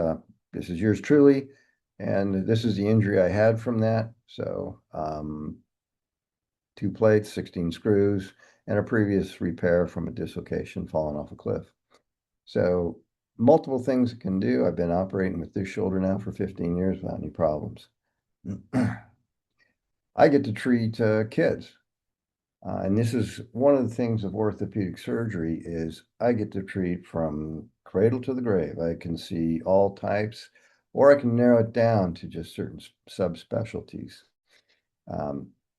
yours truly, and this is the injury I had from that. So 2 plates, 16 screws, and a previous repair from a dislocation falling off a cliff. So multiple things it can do. I've been operating with this shoulder now for 15 years without any problems. I get to treat kids. And this is one of the things of orthopedic surgery is I get to treat from cradle to the grave. I can see all types, or I can narrow it down to just certain subspecialties.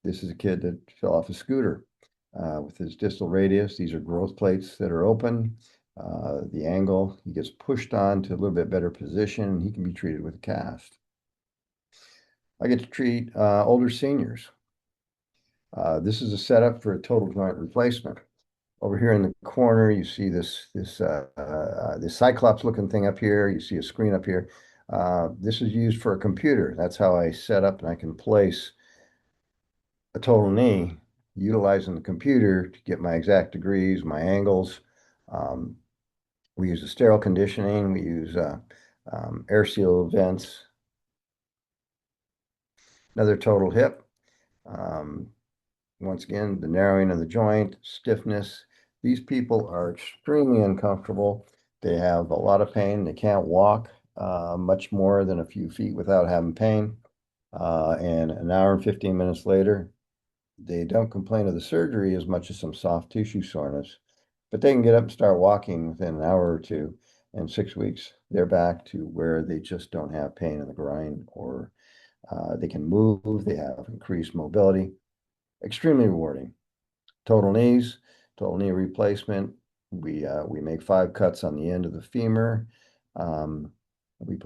This is a kid that fell off a scooter with his distal radius. These are growth plates that are open. The angle, he gets pushed on to a little bit better position, and he can be treated with a cast. I get to treat older seniors. This is a setup for a total joint replacement. Over here in the corner, you see this Cyclops looking thing up here. You see a screen up here. This is used for a computer. That's how I set up and I can place a total knee utilizing the computer to get my exact degrees, my angles. We use a sterile conditioning. We use air seal vents. Another total hip. Once again, the narrowing of the joint, stiffness. These people are extremely uncomfortable. They have a lot of pain. They can't walk much more than a few feet without having pain. And an hour and 15 minutes later, they don't complain of the surgery as much as some soft tissue soreness, but they can get up and start walking within an hour or two. In 6 weeks, they're back to where they just don't have pain in the groin, or they can move, they have increased mobility. Extremely rewarding. Total knees, total knee replacement. We make 5 cuts on the end of the femur. We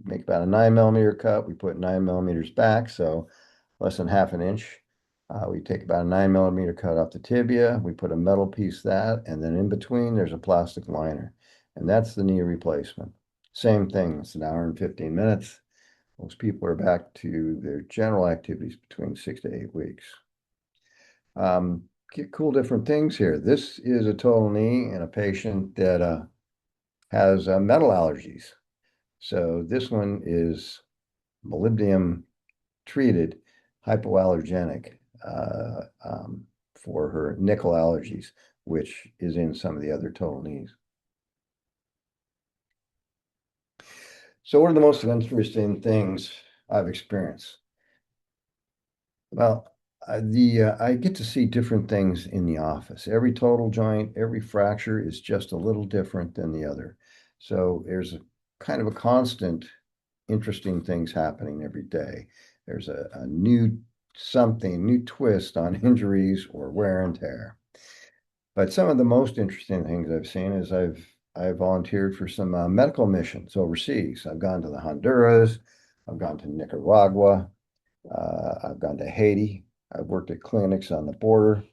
make about a 9 millimeter cut. We put 9 millimeters back, so less than half an inch. We take about a 9 millimeter cut off the tibia. We put a metal piece that, and then in between there's a plastic liner, and that's the knee replacement. Same thing. It's an hour and 15 minutes. Most people are back to their general activities between 6 to 8 weeks. Get cool different things here. This is a total knee in a patient that has metal allergies. So this one is molybdenum treated, hypoallergenic for her nickel allergies, which is in some of the other total knees. So what are the most interesting things I've experienced? Well, I get to see different things in the office. Every total joint, every fracture is just a little different than the other. So there's a kind of a constant interesting things happening every day. There's a new twist on injuries or wear and tear. But some of the most interesting things I've seen is I've volunteered for some medical missions overseas. I've gone to the Honduras, I've gone to Nicaragua, I've gone to Haiti. I've worked at clinics on the border.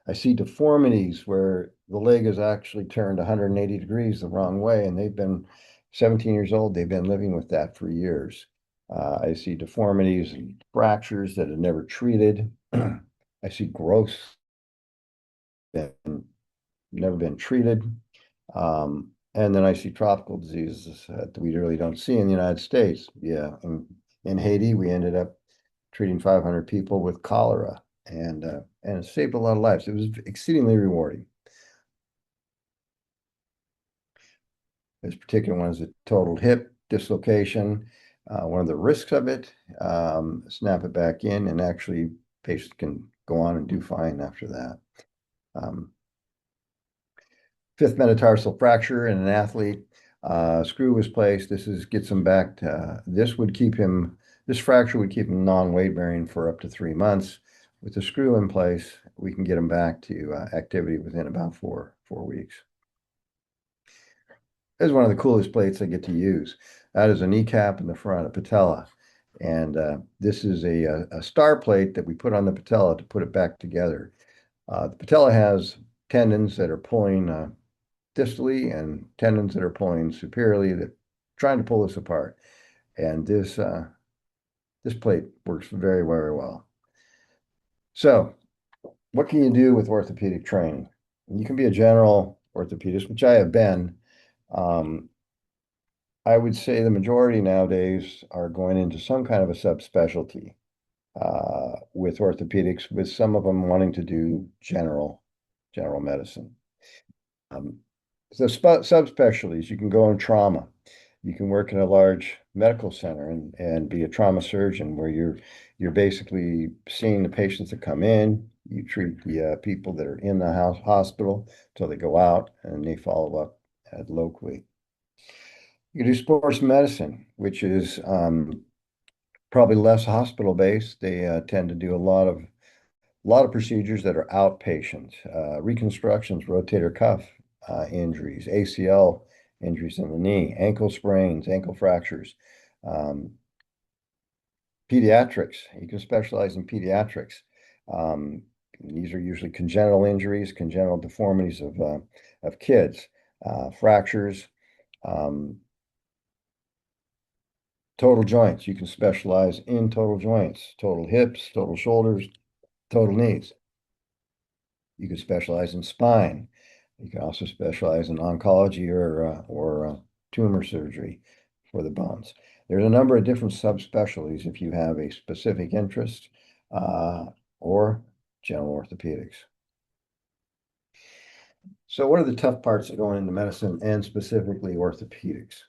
I see deformities where the leg is actually turned 180 degrees the wrong way, and they've been 17 years old. They've been living with that for years. I see deformities and fractures that are never treated. I see growths that have never been treated. And then I see tropical diseases that we really don't see in the United States. Yeah, in Haiti, we ended up treating 500 people with cholera, and it saved a lot of lives. It was exceedingly rewarding. This particular one is a total hip dislocation. One of the risks of it, snap it back in, and actually patients can go on and do fine after that. Fifth metatarsal fracture in an athlete. Screw was placed. Gets him back to, this fracture would keep him non-weight bearing for up to 3 months. With the screw in place, we can get him back to activity within about four weeks. This is one of the coolest plates I get to use. That is a kneecap in the front, a patella. And this is a star plate that we put on the patella to put it back together. The patella has tendons that are pulling distally and tendons that are pulling superiorly, that trying to pull this apart. And this plate works very, very well. So what can you do with orthopedic training? You can be a general orthopedist, which I have been. I would say the majority nowadays are going into some kind of a subspecialty with orthopedics, with some of them wanting to do general medicine. So subspecialties, you can go in trauma. You can work in a large medical center and be a trauma surgeon, where you're basically seeing the patients that come in. You treat the people that are in the hospital till they go out, and they follow up locally. You can do sports medicine, which is probably less hospital based. They tend to do a lot of procedures that are outpatient, reconstructions, rotator cuff injuries, ACL injuries in the knee, ankle sprains, ankle fractures, pediatrics. You can specialize in pediatrics. These are usually congenital injuries, congenital deformities of kids, fractures, total joints. You can specialize in total joints, total hips, total shoulders, total knees. You can specialize in spine. You can also specialize in oncology or tumor surgery for the bones. There's a number of different subspecialties if you have a specific interest or general orthopedics. So what are the tough parts of going into medicine, and specifically orthopedics?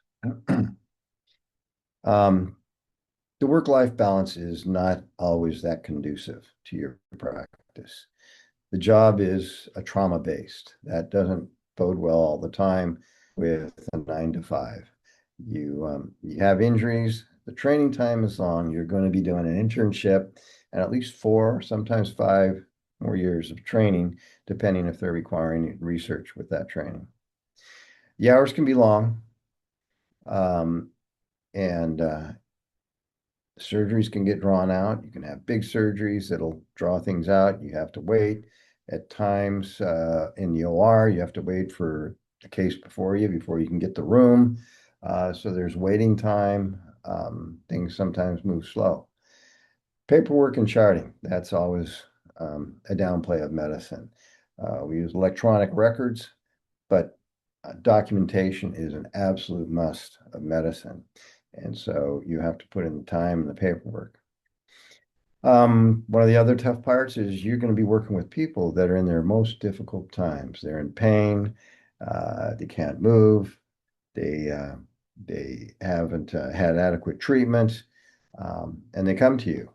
the work-life balance is not always that conducive to your practice. The job is a trauma-based. That doesn't bode well all the time with a 9 to 5. You have injuries, the training time is long, you're going to be doing an internship and at least 4, sometimes 5 more years of training, depending if they're requiring research with that training. The hours can be long, and surgeries can get drawn out. You can have big surgeries that'll draw things out. You have to wait. At times in the OR, you have to wait for the case before you can get the room. So there's waiting time. Things sometimes move slow. Paperwork and charting, that's always a downplay of medicine. We use electronic records, but documentation is an absolute must of medicine. And so you have to put in the time and the paperwork. One of the other tough parts is you're going to be working with people that are in their most difficult times. They're in pain, they can't move, they haven't had adequate treatment, and they come to you.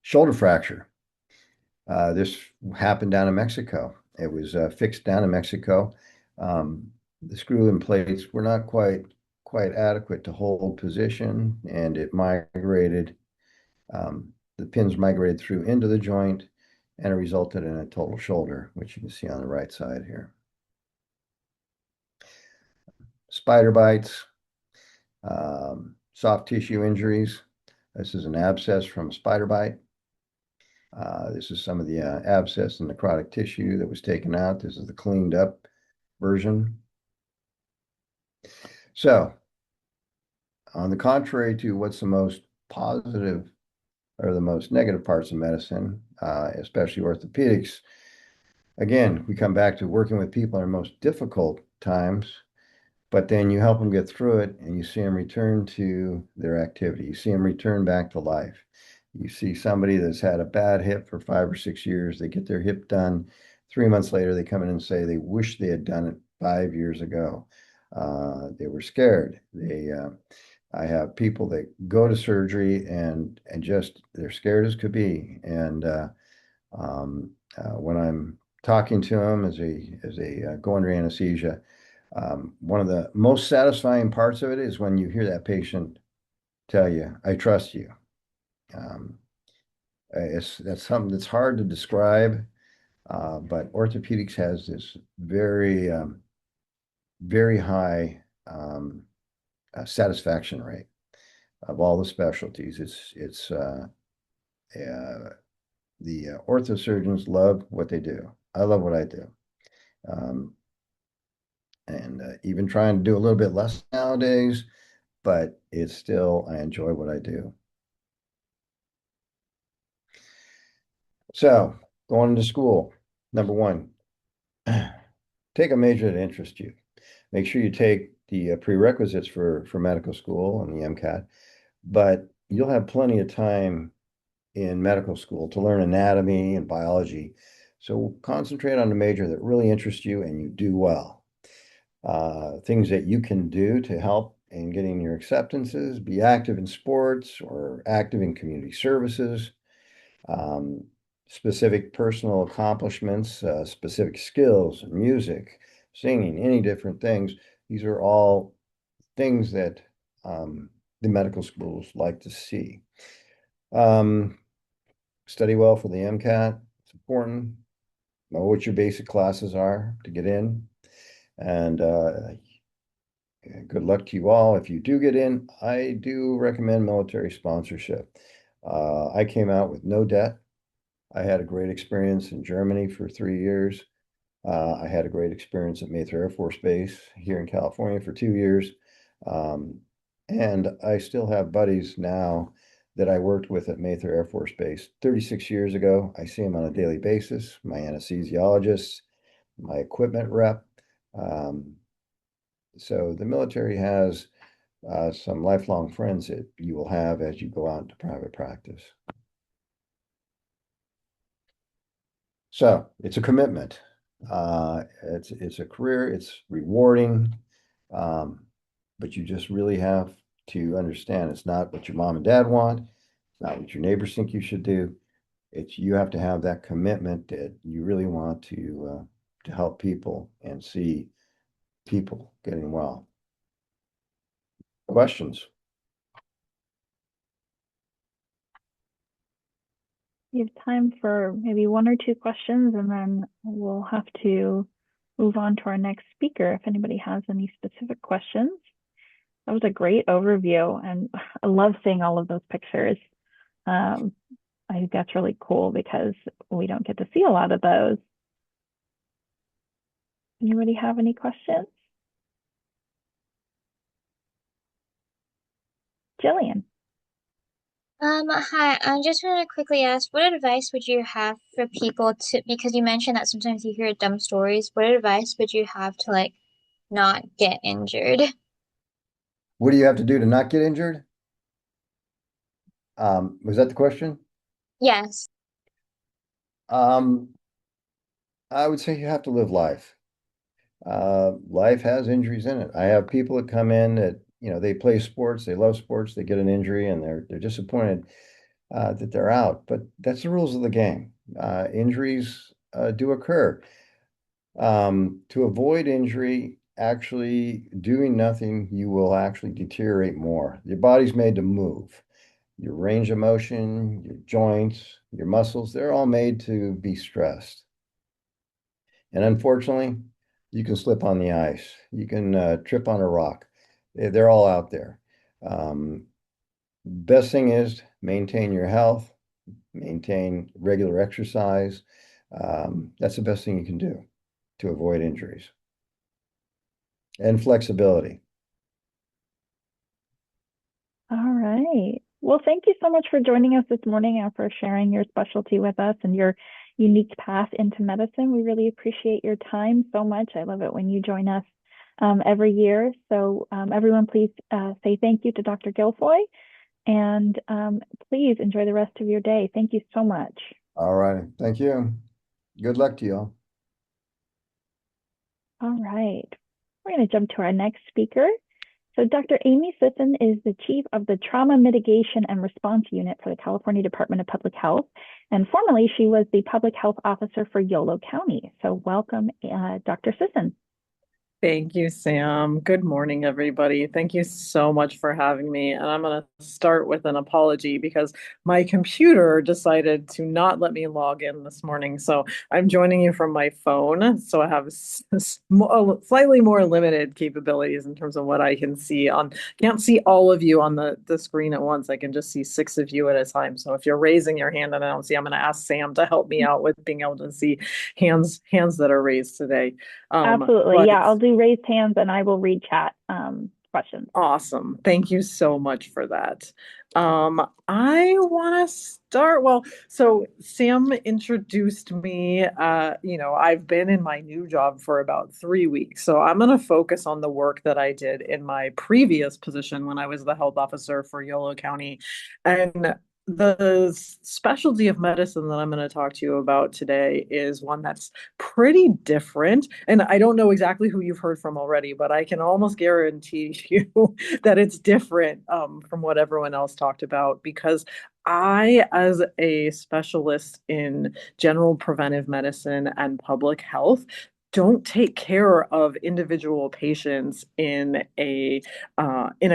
Shoulder fracture. This happened down in Mexico. It was fixed down in Mexico. The screw and plates were not quite adequate to hold position, and it migrated. The pins migrated through into the joint, and it resulted in a total shoulder, which you can see on the right side here. Spider bites, soft tissue injuries. This is an abscess from a spider bite. This is some of the abscess and necrotic tissue that was taken out. This is the cleaned up version. So, on the contrary to what's the most positive or the most negative parts of medicine, especially orthopedics, again, we come back to working with people in their most difficult times, but then you help them get through it and you see them return to their activity. You see them return back to life. You see somebody that's had a bad hip for 5 or 6 years, they get their hip done. 3 months later, they come in and say they wish they had done it 5 years ago. They were scared. I have people that go to surgery and just they're scared as could be. And when I'm talking to them as they go under anesthesia, one of the most satisfying parts of it is when you hear that patient tell you, "I trust you." That's something that's hard to describe, but orthopedics has this very high satisfaction rate of all the specialties. The orthosurgeons love what they do. I love what I do. And even trying to do a little bit less nowadays, but it's still, I enjoy what I do. So, going into school, number one, take a major that interests you. Make sure you take the prerequisites for medical school and the MCAT, but you'll have plenty of time in medical school to learn anatomy and biology. So concentrate on the major that really interests you and you do well. Things that you can do to help in getting your acceptances, be active in sports or active in community services, specific personal accomplishments, specific skills, music, singing, any different things. These are all things that the medical schools like to see. Study well for the MCAT. It's important. Know what your basic classes are to get in. And good luck to you all. If you do get in, I do recommend military sponsorship. I came out with no debt. I had a great experience in Germany for 3 years. I had a great experience at Mather Air Force Base here in California for 2 years. And I still have buddies now that I worked with at Mather Air Force Base 36 years ago. I see them on a daily basis, my anesthesiologists, my equipment rep. So the military has some lifelong friends that you will have as you go out into private practice. So it's a commitment. It's a career, it's rewarding, but you just really have to understand it's not what your mom and dad want, it's not what your neighbors think you should do. It's you have to have that commitment that you really want to help people and see people getting well. Questions? We have time for maybe one or two questions, and then we'll have to move on to our next speaker if anybody has any specific questions. That was a great overview, and I love seeing all of those pictures. I think that's really cool because we don't get to see a lot of those. Anybody have any questions? Jillian. Hi, I just want to quickly ask, what advice would you have for people because you mentioned that sometimes you hear dumb stories, what advice would you have to like not get injured? What do you have to do to not get injured? Was that the question? Yes. I would say you have to live life. Life has injuries in it. I have people that come in that, they play sports, they love sports, they get an injury and they're disappointed that they're out. But that's the rules of the game. Injuries do occur. To avoid injury, actually doing nothing, you will actually deteriorate more. Your body's made to move. Your range of motion, your joints, your muscles, they're all made to be stressed. And unfortunately, you can slip on the ice. You can trip on a rock. They're all out there. Best thing is maintain your health, maintain regular exercise. That's the best thing you can do to avoid injuries. And flexibility. All right. Well, thank you so much for joining us this morning and for sharing your specialty with us and your unique path into medicine. We really appreciate your time so much. I love it when you join us every year. So everyone, please say thank you to Dr. Guilfoy, and please enjoy the rest of your day. Thank you so much. All right. Thank you. Good luck to you all. All right. We're going to jump to our next speaker. So Dr. Amy Sisson is the Chief of the Trauma Mitigation and Response Unit for the California Department of Public Health. And formerly, she was the Public Health Officer for Yolo County. So welcome, Dr. Sisson. Thank you, Sam. Good morning, everybody. Thank you so much for having me. And I'm going to start with an apology because my computer decided to not let me log in this morning. So I'm joining you from my phone. So I have slightly more limited capabilities in terms of what I can see on. Can't see all of you on the screen at once. I can just see 6 of you at a time. So if you're raising your hand and I don't see, I'm going to ask Sam to help me out with being able to see hands that are raised today. Absolutely. Yeah, I'll do raised hands and I will read chat questions. Awesome. Thank you so much for that. I want to start. Well, so Sam introduced me. I've been in my new job for about 3 weeks. So I'm going to focus on the work that I did in my previous position when I was the health officer for Yolo County. And the specialty of medicine that I'm going to talk to you about today is one that's pretty different. And I don't know exactly who you've heard from already, but I can almost guarantee you that it's different from what everyone else talked about, because I, as a specialist in general preventive medicine and public health, don't take care of individual patients in a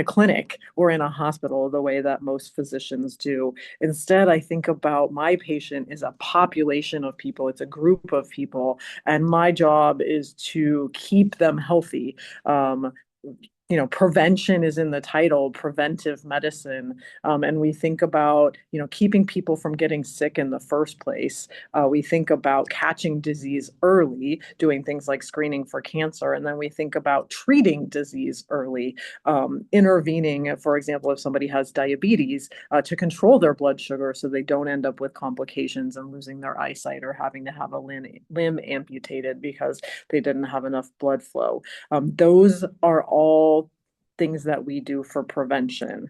clinic or in a hospital the way that most physicians do. Instead, I think about my patient as a population of people. It's a group of people, and my job is to keep them healthy. Prevention is in the title, preventive medicine. And we think about, keeping people from getting sick in the first place. We think about catching disease early, doing things like screening for cancer. And then we think about treating disease early, intervening, for example, if somebody has diabetes, to control their blood sugar so they don't end up with complications and losing their eyesight or having to have a limb amputated because they didn't have enough blood flow. Those are all things that we do for prevention.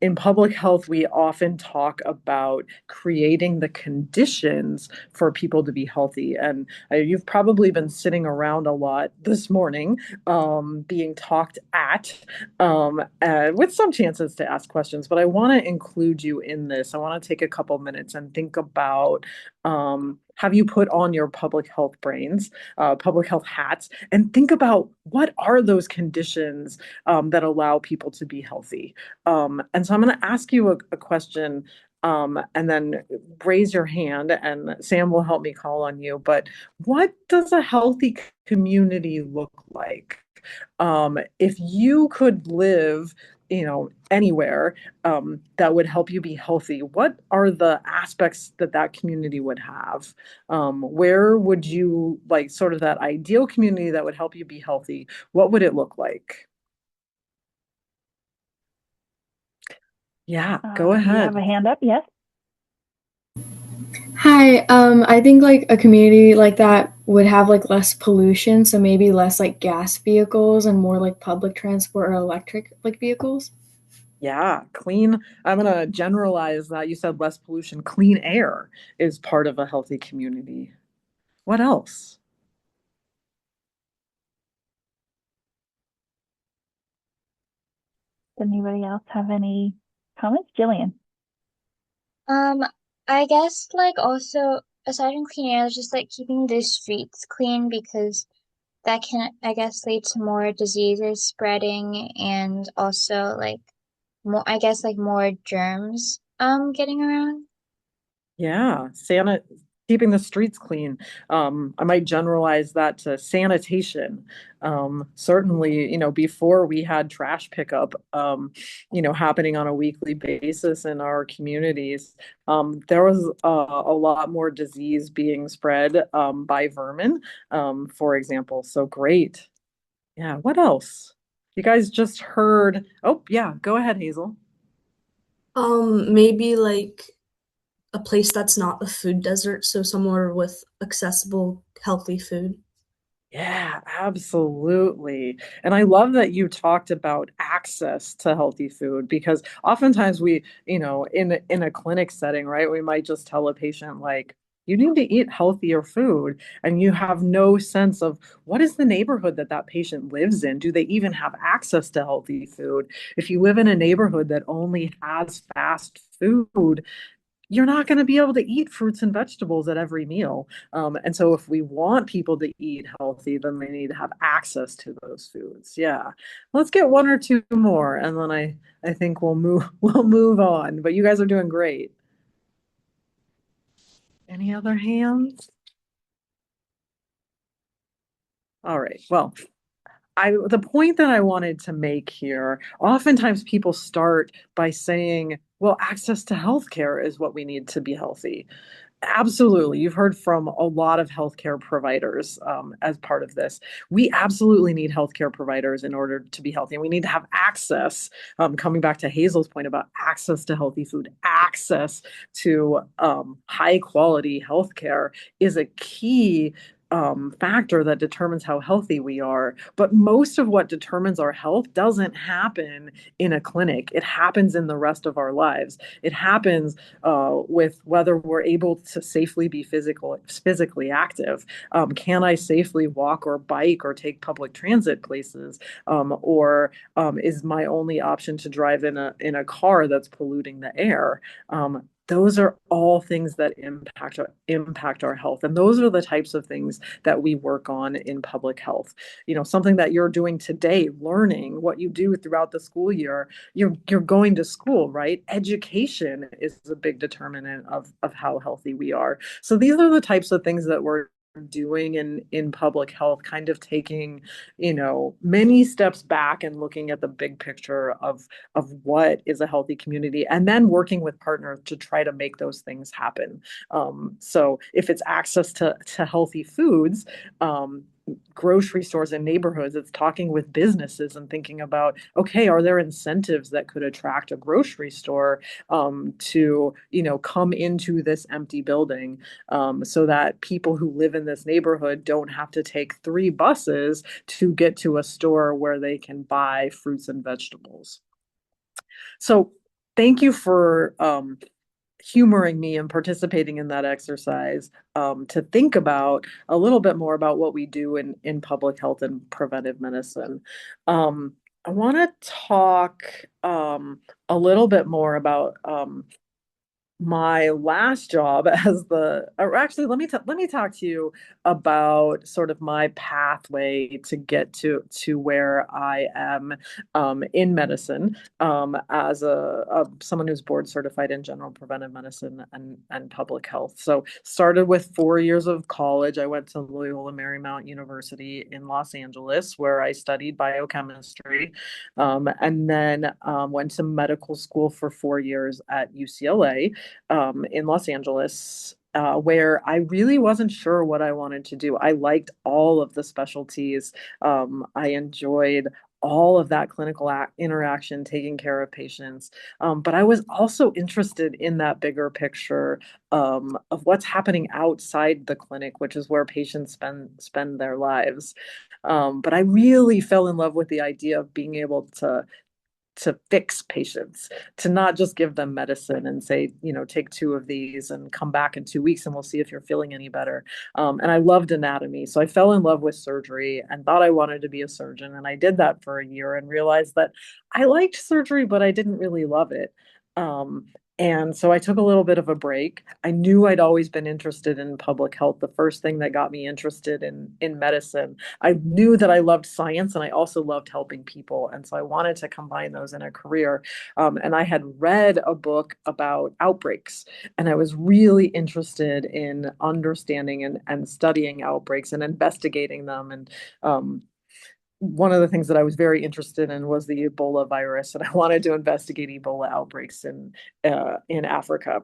In public health, we often talk about creating the conditions for people to be healthy. And you've probably been sitting around a lot this morning, being talked at, with some chances to ask questions. But I want to include you in this. I want to take a couple minutes and think about, have you put on your public health brains, public health hats, and think about what are those conditions that allow people to be healthy. And so I'm going to ask you a question, and then raise your hand, and Sam will help me call on you. But what does a healthy community look like? If you could live, anywhere, that would help you be healthy, what are the aspects that that community would have? Where would you like sort of that ideal community that would help you be healthy? What would it look like? Yeah, go You have ahead. a hand up, yes? Hi, I think like a community like that would have like less pollution, so maybe less like gas vehicles and more like public transport or electric like vehicles. Yeah, clean. I'm going to generalize that. You said less pollution. Clean air is part of a healthy community. What else? Does anybody else have any comments? Jillian? I guess like also aside from clean air, just like keeping the streets clean because that can, I guess, lead to more diseases spreading and also like more, I guess, like more germs getting around. Yeah, keeping the streets clean. I might generalize that to sanitation. Certainly, before we had trash pickup, happening on a weekly basis in our communities, there was a lot more disease being spread by vermin, for example. So great. Yeah, what else? You guys just heard. Oh, yeah, go ahead, Hazel. Maybe like a place that's not a food desert, so somewhere with accessible, healthy food. Yeah, absolutely. And I love that you talked about access to healthy food because oftentimes we, in a clinic setting, right, we might just tell a patient like, you need to eat healthier food, and you have no sense of what is the neighborhood that that patient lives in. Do they even have access to healthy food? If you live in a neighborhood that only has fast food, you're not going to be able to eat fruits and vegetables at every meal. And so if we want people to eat healthy, then they need to have access to those foods. Yeah. Let's get one or two more, and then I think we'll move on. But you guys are doing great. Any other hands? All right. Well, the point that I wanted to make here, oftentimes people start by saying, well, access to healthcare is what we need to be healthy. Absolutely. You've heard from a lot of healthcare providers as part of this. We absolutely need healthcare providers in order to be healthy. And we need to have access, coming back to Hazel's point about access to healthy food, access to high quality healthcare is a key factor that determines how healthy we are. But most of what determines our health doesn't happen in a clinic. It happens in the rest of our lives. It happens with whether we're able to safely be physically active. Can I safely walk or bike or take public transit places? Or is my only option to drive in a car that's polluting the air? Those are all things that impact our health, and those are the types of things that we work on in public health. Something that you're doing today, learning what you do throughout the school year. You're going to school, right? Education is a big determinant of how healthy we are. So these are the types of things that we're doing in public health, kind of taking many steps back and looking at the big picture of what is a healthy community, and then working with partners to try to make those things happen. So if it's access to healthy foods, grocery stores and neighborhoods. It's talking with businesses and thinking about, okay, are there incentives that could attract a grocery store to, come into this empty building, so that people who live in this neighborhood don't have to take 3 buses to get to a store where they can buy fruits and vegetables. So thank you for humoring me and participating in that exercise, to think about a little bit more about what we do in public health and preventive medicine. I want to talk a little bit more about my last job or actually, let me talk to you about sort of my pathway to get to where I am in medicine, as someone who's board certified in general preventive medicine and public health. So started with 4 years of college. I went to Loyola Marymount University in Los Angeles, where I studied biochemistry, and then went to medical school for 4 years at UCLA, in Los Angeles, where I really wasn't sure what I wanted to do. I liked all of the specialties. I enjoyed all of that clinical interaction, taking care of patients. But I was also interested in that bigger picture, of what's happening outside the clinic, which is where patients spend their lives. But I really fell in love with the idea of being able to fix patients, to not just give them medicine and say, take 2 of these and come back in 2 weeks and we'll see if you're feeling any better. And I loved anatomy. So I fell in love with surgery and thought I wanted to be a surgeon. And I did that for a year and realized that I liked surgery, but I didn't really love it. And so I took a little bit of a break. I knew I'd always been interested in public health. The first thing that got me interested in medicine, I knew that I loved science and I also loved helping people. And so I wanted to combine those in a career. And I had read a book about outbreaks, and I was really interested in understanding and studying outbreaks and investigating them. And one of the things that I was very interested in was the Ebola virus, and I wanted to investigate Ebola outbreaks in Africa.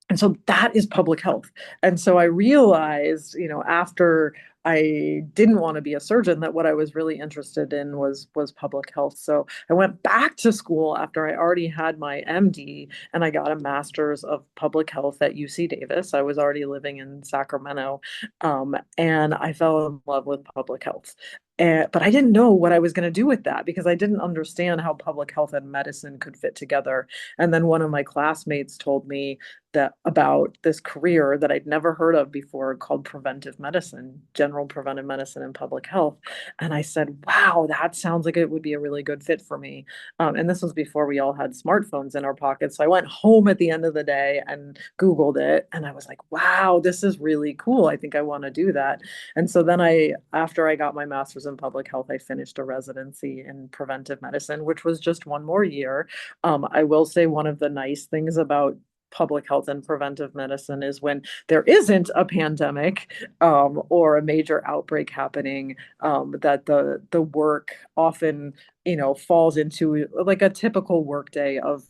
And so that is public health. And so I realized, after I didn't want to be a surgeon, that what I was really interested in was public health. So I went back to school after I already had my MD, and I got a master's of public health at UC Davis. I was already living in Sacramento, and I fell in love with public health. But I didn't know what I was going to do with that because I didn't understand how public health and medicine could fit together. And then one of my classmates told me that about this career that I'd never heard of before called preventive medicine, general preventive medicine and public health. And I said, wow, that sounds like it would be a really good fit for me. And this was before we all had smartphones in our pockets. So I went home at the end of the day and Googled it. And I was like, wow, this is really cool. I think I want to do that. And so then after I got my master's in public health, I finished a residency in preventive medicine, which was just one more year. I will say one of the nice things about public health and preventive medicine is when there isn't a pandemic, or a major outbreak happening, that the work often, falls into like a typical workday of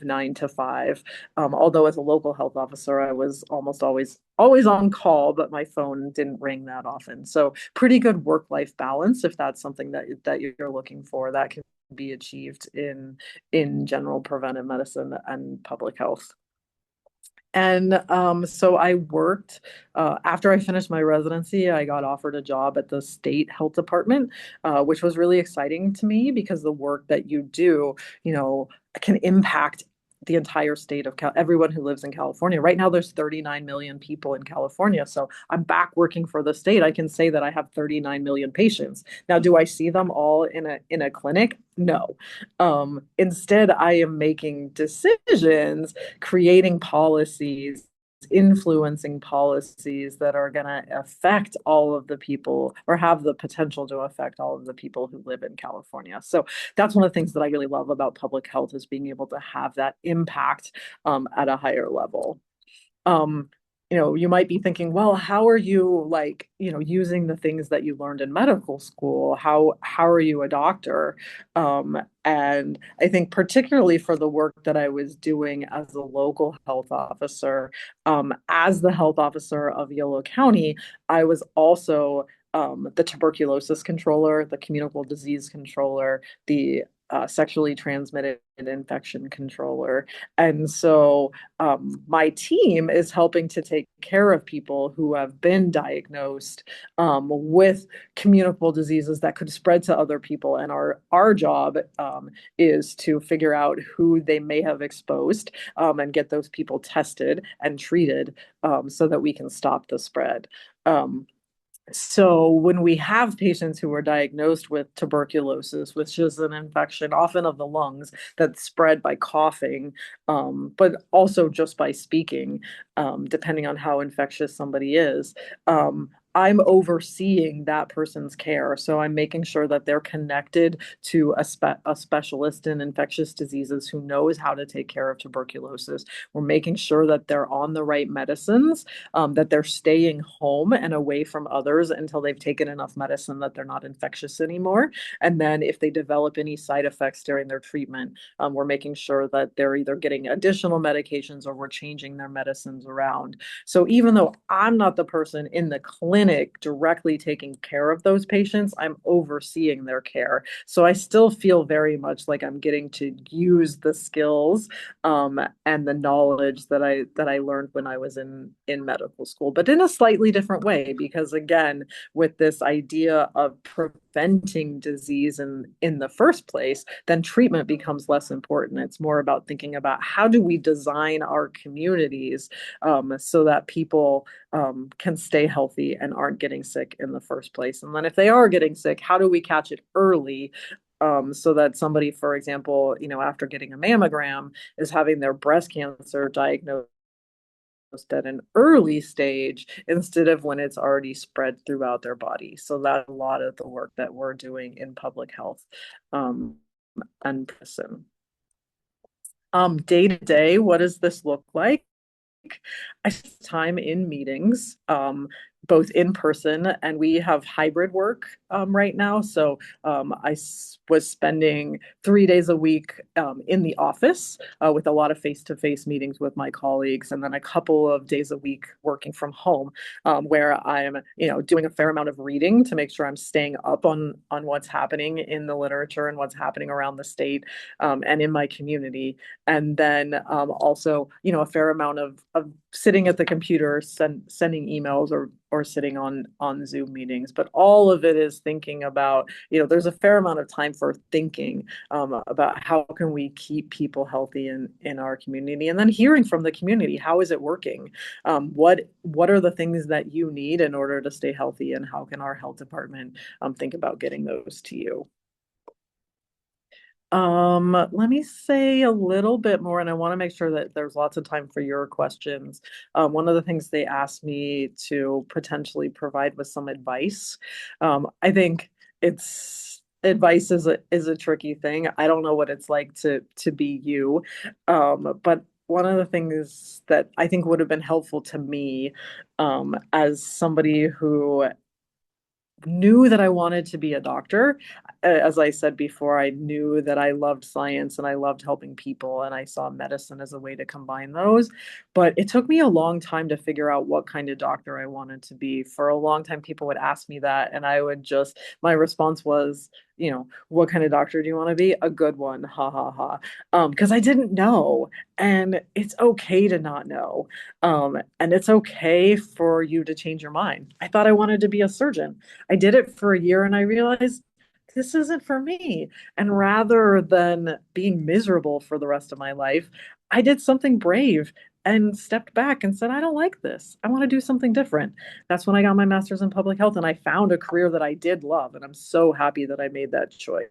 9 to 5. Although as a local health officer, I was almost always on call, but my phone didn't ring that often. So pretty good work-life balance, if that's something that you're looking for, that can be achieved in general preventive medicine and public health. And so I worked, after I finished my residency, I got offered a job at the state health department, which was really exciting to me because the work that you do, can impact the entire state of everyone who lives in California. Right now, there's 39 million people in California. So I'm back working for the state. I can say that I have 39 million patients. Now, do I see them all in a clinic? No. Instead, I am making decisions, creating policies, influencing policies that are going to affect all of the people, or have the potential to affect all of the people who live in California. So that's one of the things that I really love about public health, is being able to have that impact at a higher level. You might be thinking, well, how are you using the things that you learned in medical school? How are you a doctor? And I think particularly for the work that I was doing as a local health officer, as the health officer of Yolo County, I was also the tuberculosis controller, the communicable disease controller, the sexually transmitted infection controller. And so my team is helping to take care of people who have been diagnosed with communicable diseases that could spread to other people. And our job is to figure out who they may have exposed and get those people tested and treated so that we can stop the spread. So when we have patients who are diagnosed with tuberculosis, which is an infection often of the lungs that's spread by coughing, but also just by speaking, depending on how infectious somebody is, I'm overseeing that person's care. So I'm making sure that they're connected to a specialist in infectious diseases who knows how to take care of tuberculosis. We're making sure that they're on the right medicines, that they're staying home and away from others until they've taken enough medicine that they're not infectious anymore. And then if they develop any side effects during their treatment, we're making sure that they're either getting additional medications or we're changing their medicines around. So even though I'm not the person in the clinic directly taking care of those patients, I'm overseeing their care. So I still feel very much like I'm getting to use the skills and the knowledge that I learned when I was in medical school, but in a slightly different way, because again, with this idea of preventing disease in the first place, then treatment becomes less important. It's more about thinking about how do we design our communities so that people can stay healthy and aren't getting sick in the first place. And then if they are getting sick, how do we catch it early? So that somebody, for example, after getting a mammogram is having their breast cancer diagnosed at an early stage instead of when it's already spread throughout their body. So that's a lot of the work that we're doing in public health and medicine. Day to day, what does this look like? I spend time in meetings, both in person, and we have hybrid work right now. So I was spending 3 days a week in the office with a lot of face-to-face meetings with my colleagues, and then a couple of days a week working from home, where I'm, doing a fair amount of reading to make sure I'm staying up on what's happening in the literature and what's happening around the state and in my community. And then also, a fair amount of sitting at the computer, sending emails or sitting on Zoom meetings. But all of it is thinking about, there's a fair amount of time for thinking about how can we keep people healthy in our community, and then hearing from the community, how is it working? What are the things that you need in order to stay healthy, and how can our health department think about getting those to you? Let me say a little bit more, and I want to make sure that there's lots of time for your questions. One of the things they asked me to potentially provide was some advice. I think advice is a tricky thing. I don't know what it's like to be you, but one of the things that I think would have been helpful to me, as somebody who knew that I wanted to be a doctor. As I said before, I knew that I loved science and I loved helping people, and I saw medicine as a way to combine those. But it took me a long time to figure out what kind of doctor I wanted to be. For a long time, people would ask me that, and my response was, what kind of doctor do you want to be? A good one, ha ha ha. Because I didn't know, and it's okay to not know. And it's okay for you to change your mind. I thought I wanted to be a surgeon. I did it for a year and I realized this isn't for me. And rather than being miserable for the rest of my life, I did something brave and stepped back and said, I don't like this. I want to do something different. That's when I got my master's in public health, and I found a career that I did love. And I'm so happy that I made that choice.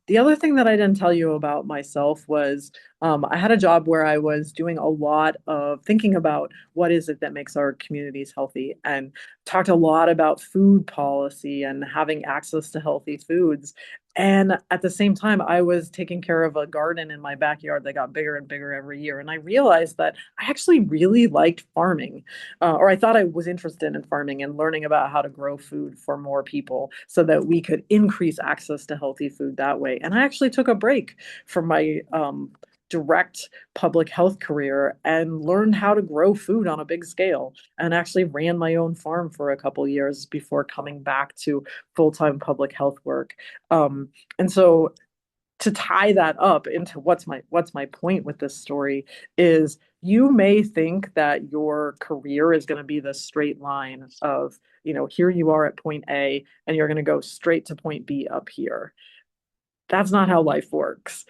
The other thing that I didn't tell you about myself was I had a job where I was doing a lot of thinking about what is it that makes our communities healthy, and talked a lot about food policy and having access to healthy foods. And at the same time, I was taking care of a garden in my backyard that got bigger and bigger every year. And I realized that I actually really liked farming, or I thought I was interested in farming and learning about how to grow food for more people so that we could increase access to healthy food that way. And I actually took a break from my direct public health career and learned how to grow food on a big scale, and actually ran my own farm for a couple years before coming back to full-time public health work. And so to tie that up into what's my point with this story is, you may think that your career is going to be this straight line of, here you are at point A and you're going to go straight to point B up here. That's not how life works.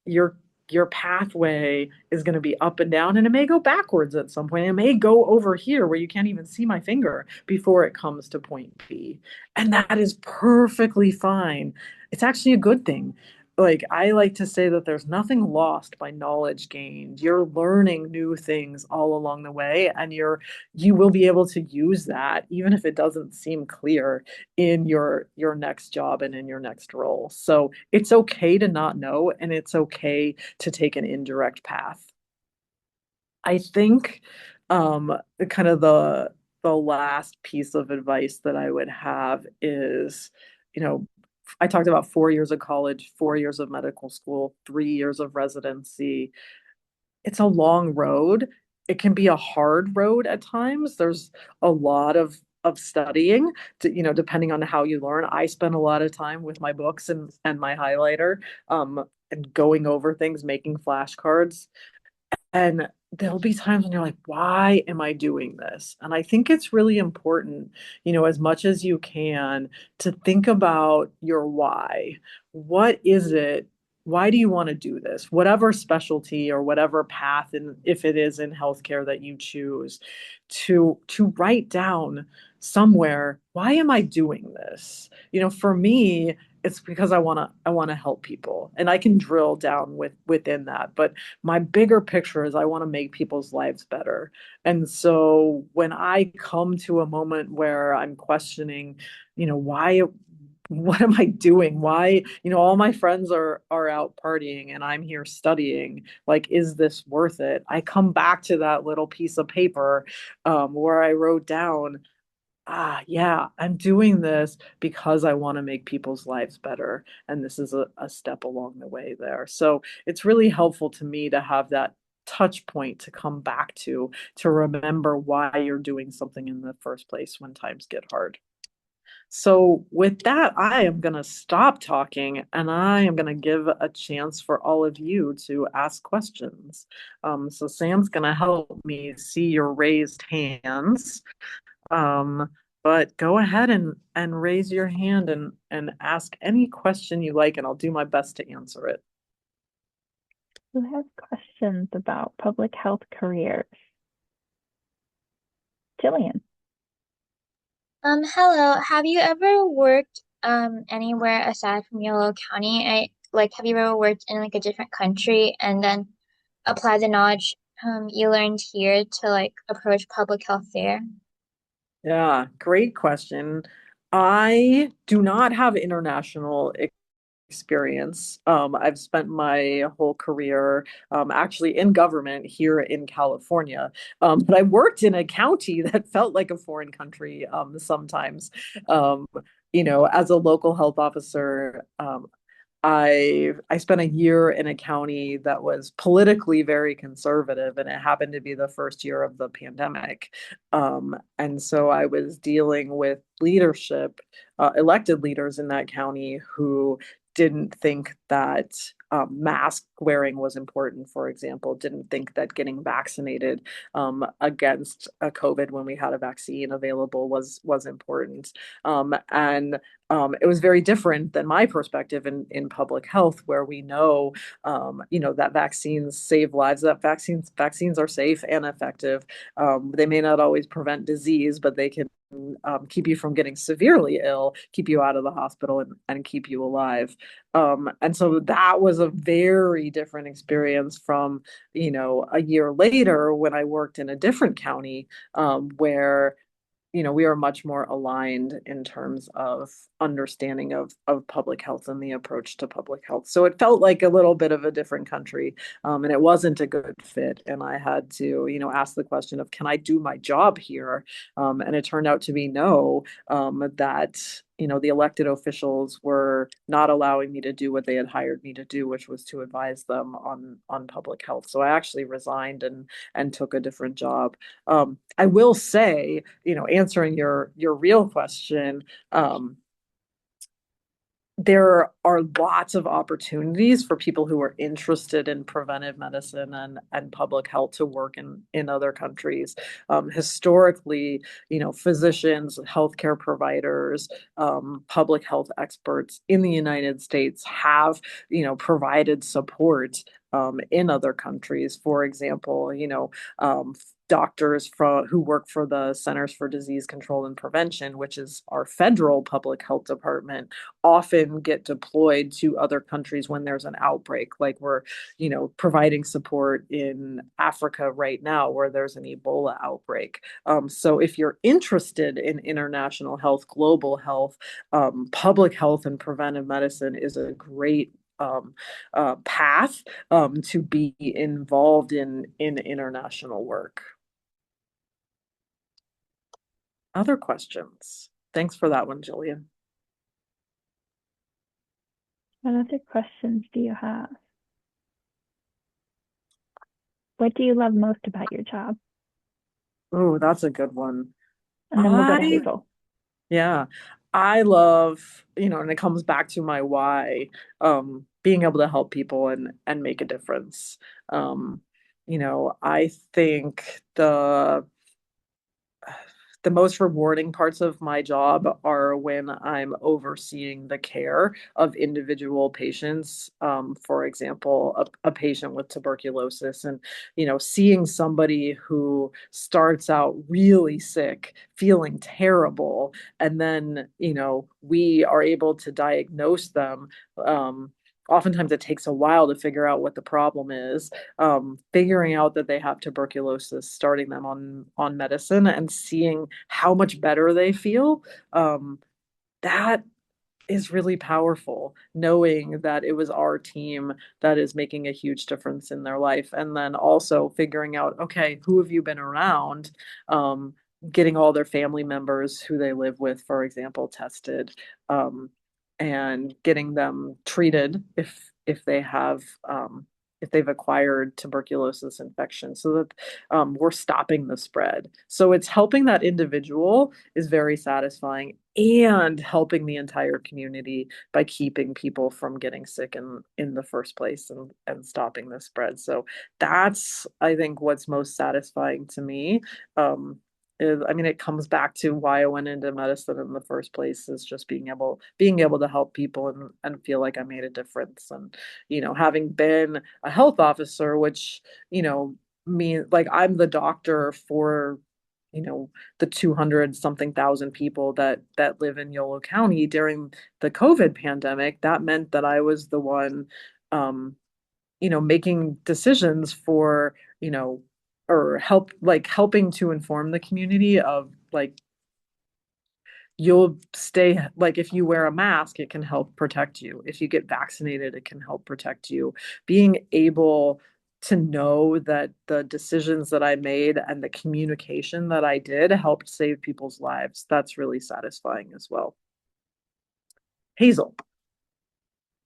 Your pathway is going to be up and down, and it may go backwards at some point. It may go over here where you can't even see my finger before it comes to point B. And that is perfectly fine. It's actually a good thing. Like, I like to say that there's nothing lost by knowledge gained. You're learning new things all along the way, and you will be able to use that even if it doesn't seem clear in your next job and in your next role. So it's okay to not know, and it's okay to take an indirect path. I think kind of the last piece of advice that I would have is, I talked about 4 years of college, 4 years of medical school, 3 years of residency. It's a long road. It can be a hard road at times. There's a lot of studying depending on how you learn. I spend a lot of time with my books and my highlighter, and going over things, making flashcards. And there'll be times when you're like, why am I doing this? And I think it's really important, as much as you can, to think about your why. What is it? Why do you want to do this? Whatever specialty or whatever path, and if it is in healthcare that you choose, to write down somewhere, why am I doing this? For me, it's because I want to help people, and I can drill down within that. But my bigger picture is I want to make people's lives better. And so when I come to a moment where I'm questioning, why, what am I doing? Why, all my friends are out partying and I'm here studying. Like, is this worth it? I come back to that little piece of paper, where I wrote down, yeah, I'm doing this because I want to make people's lives better. And this is a step along the way there. So it's really helpful to me to have that touch point to come back to remember why you're doing something in the first place when times get hard. So with that, I am going to stop talking and I am going to give a chance for all of you to ask questions. So Sam's going to help me see your raised hands. But go ahead and raise your hand and ask any question you like, and I'll do my best to answer it. Who has questions about public health careers? Jillian. Hello. Have you ever worked anywhere aside from Yolo County? Have you ever worked in like a different country and then apply the knowledge you learned here to like approach public health there? Yeah, great question. I do not have international experience. I've spent my whole career actually in government here in California. But I worked in a county that felt like a foreign country sometimes. As a local health officer, I spent a year in a county that was politically very conservative, and it happened to be the first year of the pandemic. And so I was dealing with leadership, elected leaders in that county who didn't think that mask wearing was important, for example, didn't think that getting vaccinated against a COVID when we had a vaccine available was important. And it was very different than my perspective in public health, where we know, that vaccines save lives, that vaccines are safe and effective. They may not always prevent disease, but they can keep you from getting severely ill, keep you out of the hospital, and keep you alive. And so that was a very different experience from, a year later when I worked in a different county, where we are much more aligned in terms of understanding of public health and the approach to public health. So it felt like a little bit of a different country, and it wasn't a good fit. And I had to, ask the question of, can I do my job here? And it turned out to be no, that the elected officials were not allowing me to do what they had hired me to do, which was to advise them on public health. So I actually resigned and took a different job. I will say, answering your real question, there are lots of opportunities for people who are interested in preventive medicine and public health to work in other countries. Historically, physicians, healthcare providers, public health experts in the United States have, provided support in other countries. For example, doctors who work for the Centers for Disease Control and Prevention, which is our federal public health department, often get deployed to other countries when there's an outbreak. Like we're, providing support in Africa right now where there's an Ebola outbreak. So if you're interested in international health, global health, public health and preventive medicine is a great path to be involved in international work. Other questions? Thanks for that one, Jillian. What other questions do you have? What do you love most about your job? Oh, that's a good one. And then we'll go to Hazel. Yeah, I love, and it comes back to my why, being able to help people and make a difference. I think the most rewarding parts of my job are when I'm overseeing the care of individual patients. For example, a patient with tuberculosis, and seeing somebody who starts out really sick, feeling terrible, and then we are able to diagnose them. Oftentimes it takes a while to figure out what the problem is, figuring out that they have tuberculosis, starting them on medicine and seeing how much better they feel. That is really powerful, knowing that it was our team that is making a huge difference in their life. And then also figuring out, okay, who have you been around? Getting all their family members who they live with, for example, tested, and getting them treated if they have if they've acquired tuberculosis infection, so that we're stopping the spread. So it's helping that individual is very satisfying, and helping the entire community by keeping people from getting sick in the first place and stopping the spread. So that's, I think, what's most satisfying to me. It comes back to why I went into medicine in the first place, is just being able to help people and feel like I made a difference. And, having been a health officer, which, mean like I'm the doctor for, the 200 something thousand people that live in Yolo County during the COVID pandemic, that meant that I was the one, making decisions for, or helping to inform the community of you'll stay, if you wear a mask, it can help protect you. If you get vaccinated, it can help protect you. Being able to know that the decisions that I made and the communication that I did helped save people's lives, that's really satisfying as well. Hazel.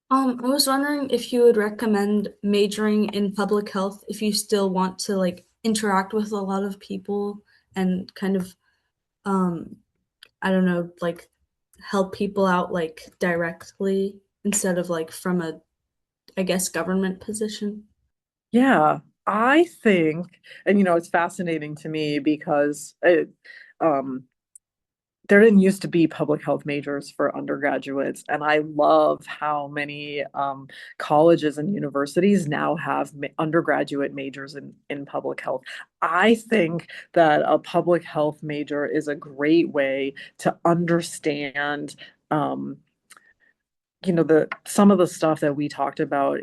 I was wondering if you would recommend majoring in public health if you still want to interact with a lot of people and kind of, I don't know, help people out directly instead of from a, I guess, government position. Yeah, I think, and it's fascinating to me because there didn't used to be public health majors for undergraduates, and I love how many colleges and universities now have undergraduate majors in public health. I think that a public health major is a great way to understand some of the stuff that we talked about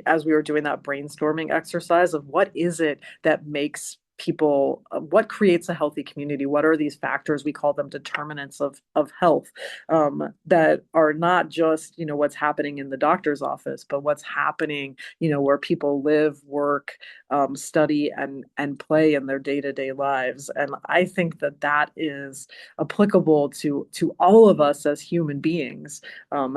as we were doing that brainstorming exercise of what is it that makes people, what creates a healthy community? What are these factors? We call them determinants of health, that are not just, what's happening in the doctor's office, but what's happening, where people live, work, study, and play in their day-to-day lives. And I think that is applicable to all of us as human beings.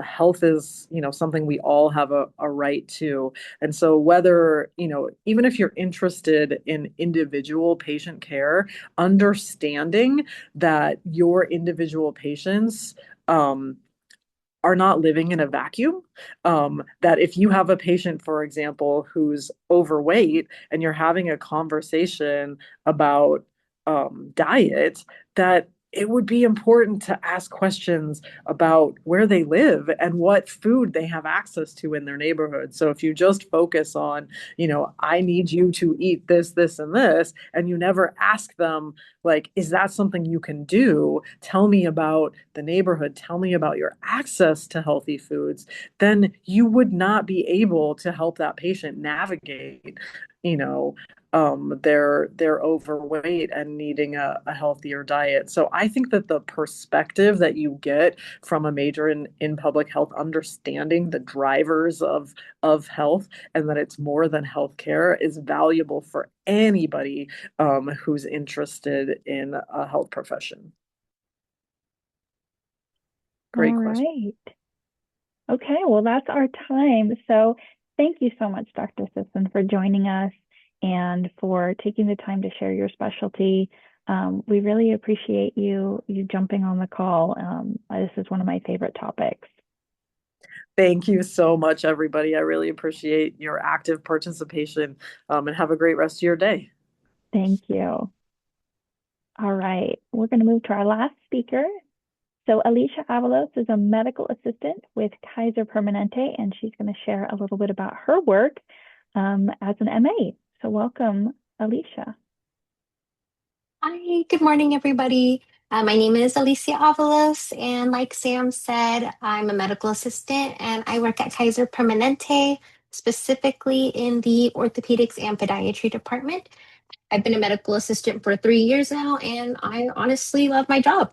Health is, something we all have a right to. And so whether, even if you're interested in individual patient care, understanding that your individual patients are not living in a vacuum. That if you have a patient, for example, who's overweight and you're having a conversation about diet, that it would be important to ask questions about where they live and what food they have access to in their neighborhood. So if you just focus on, I need you to eat this, this, and this, and you never ask them, like, is that something you can do? Tell me about the neighborhood. Tell me about your access to healthy foods. Then you would not be able to help that patient navigate, they're overweight and needing a healthier diet. So I think that the perspective that you get from a major in public health, understanding the drivers of health and that it's more than healthcare, is valuable for anybody who's interested in a health profession. Great All question. right. Okay, well, that's our time. So thank you so much, Dr. Sisson, for joining us and for taking the time to share your specialty. We really appreciate you jumping on the call. This is one of my favorite topics. Thank you so much, everybody. I really appreciate your active participation, and have a great rest of your day. Thank you. All right, we're going to move to our last speaker. So Alicia Avalos is a medical assistant with Kaiser Permanente, and she's going to share a little bit about her work as an MA. So welcome, Alicia. Hi, good morning, everybody. My name is Alicia Avalos, and like Sam said, I'm a medical assistant and I work at Kaiser Permanente, specifically in the orthopedics and podiatry department. I've been a medical assistant for 3 years now, and I honestly love my job.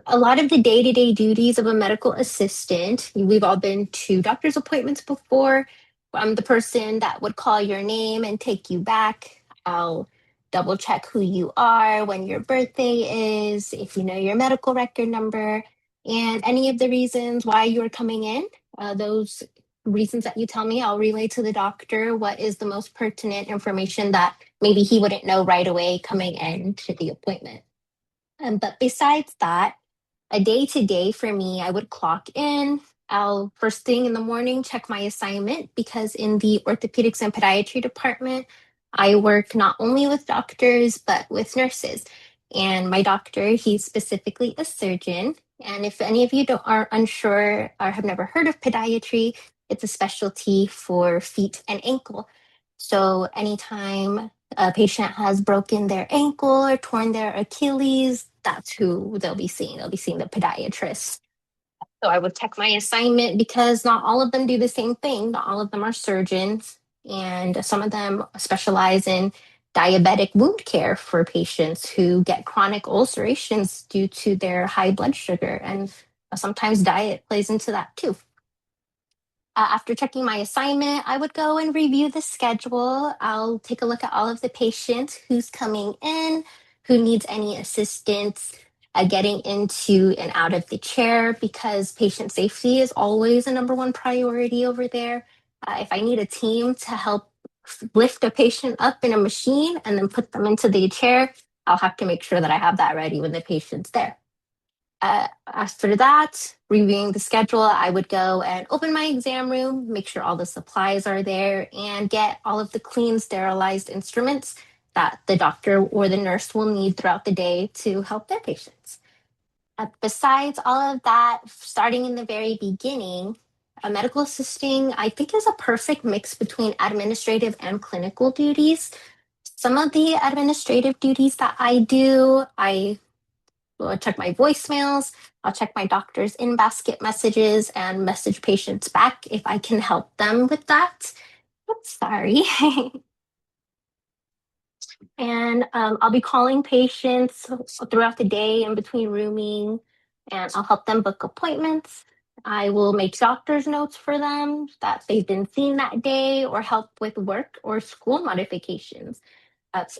A lot of the day-to-day duties of a medical assistant, we've all been to doctor's appointments before. I'm the person that would call your name and take you back. I'll double check who you are, when your birthday is, if you know your medical record number, and any of the reasons why you're coming in. Those reasons that you tell me, I'll relay to the doctor what is the most pertinent information that maybe he wouldn't know right away coming in to the appointment. But besides that, a day to day for me, I would clock in. I'll first thing in the morning check my assignment, because in the orthopedics and podiatry department, I work not only with doctors, but with nurses. And my doctor, he's specifically a surgeon. And if any of you are unsure or have never heard of podiatry, it's a specialty for feet and ankle. So anytime a patient has broken their ankle or torn their Achilles, that's who they'll be seeing. They'll be seeing the podiatrist. So I would check my assignment, because not all of them do the same thing. Not all of them are surgeons, and some of them specialize in diabetic wound care for patients who get chronic ulcerations due to their high blood sugar. And sometimes diet plays into that too. After checking my assignment, I would go and review the schedule. I'll take a look at all of the patients, who's coming in, who needs any assistance getting into and out of the chair, because patient safety is always a number one priority over there. If I need a team to help lift a patient up in a machine and then put them into the chair, I'll have to make sure that I have that ready when the patient's there. After that, reviewing the schedule, I would go and open my exam room, make sure all the supplies are there, and get all of the clean, sterilized instruments that the doctor or the nurse will need throughout the day to help their patients. Besides all of that, starting in the very beginning, medical assisting, I think, is a perfect mix between administrative and clinical duties. Some of the administrative duties that I do, I'll check my voicemails, I'll check my doctor's in-basket messages and message patients back if I can help them with that. Oops, sorry. And I'll be calling patients throughout the day in between rooming, and I'll help them book appointments. I will make doctor's notes for them that they've been seen that day or help with work or school modifications.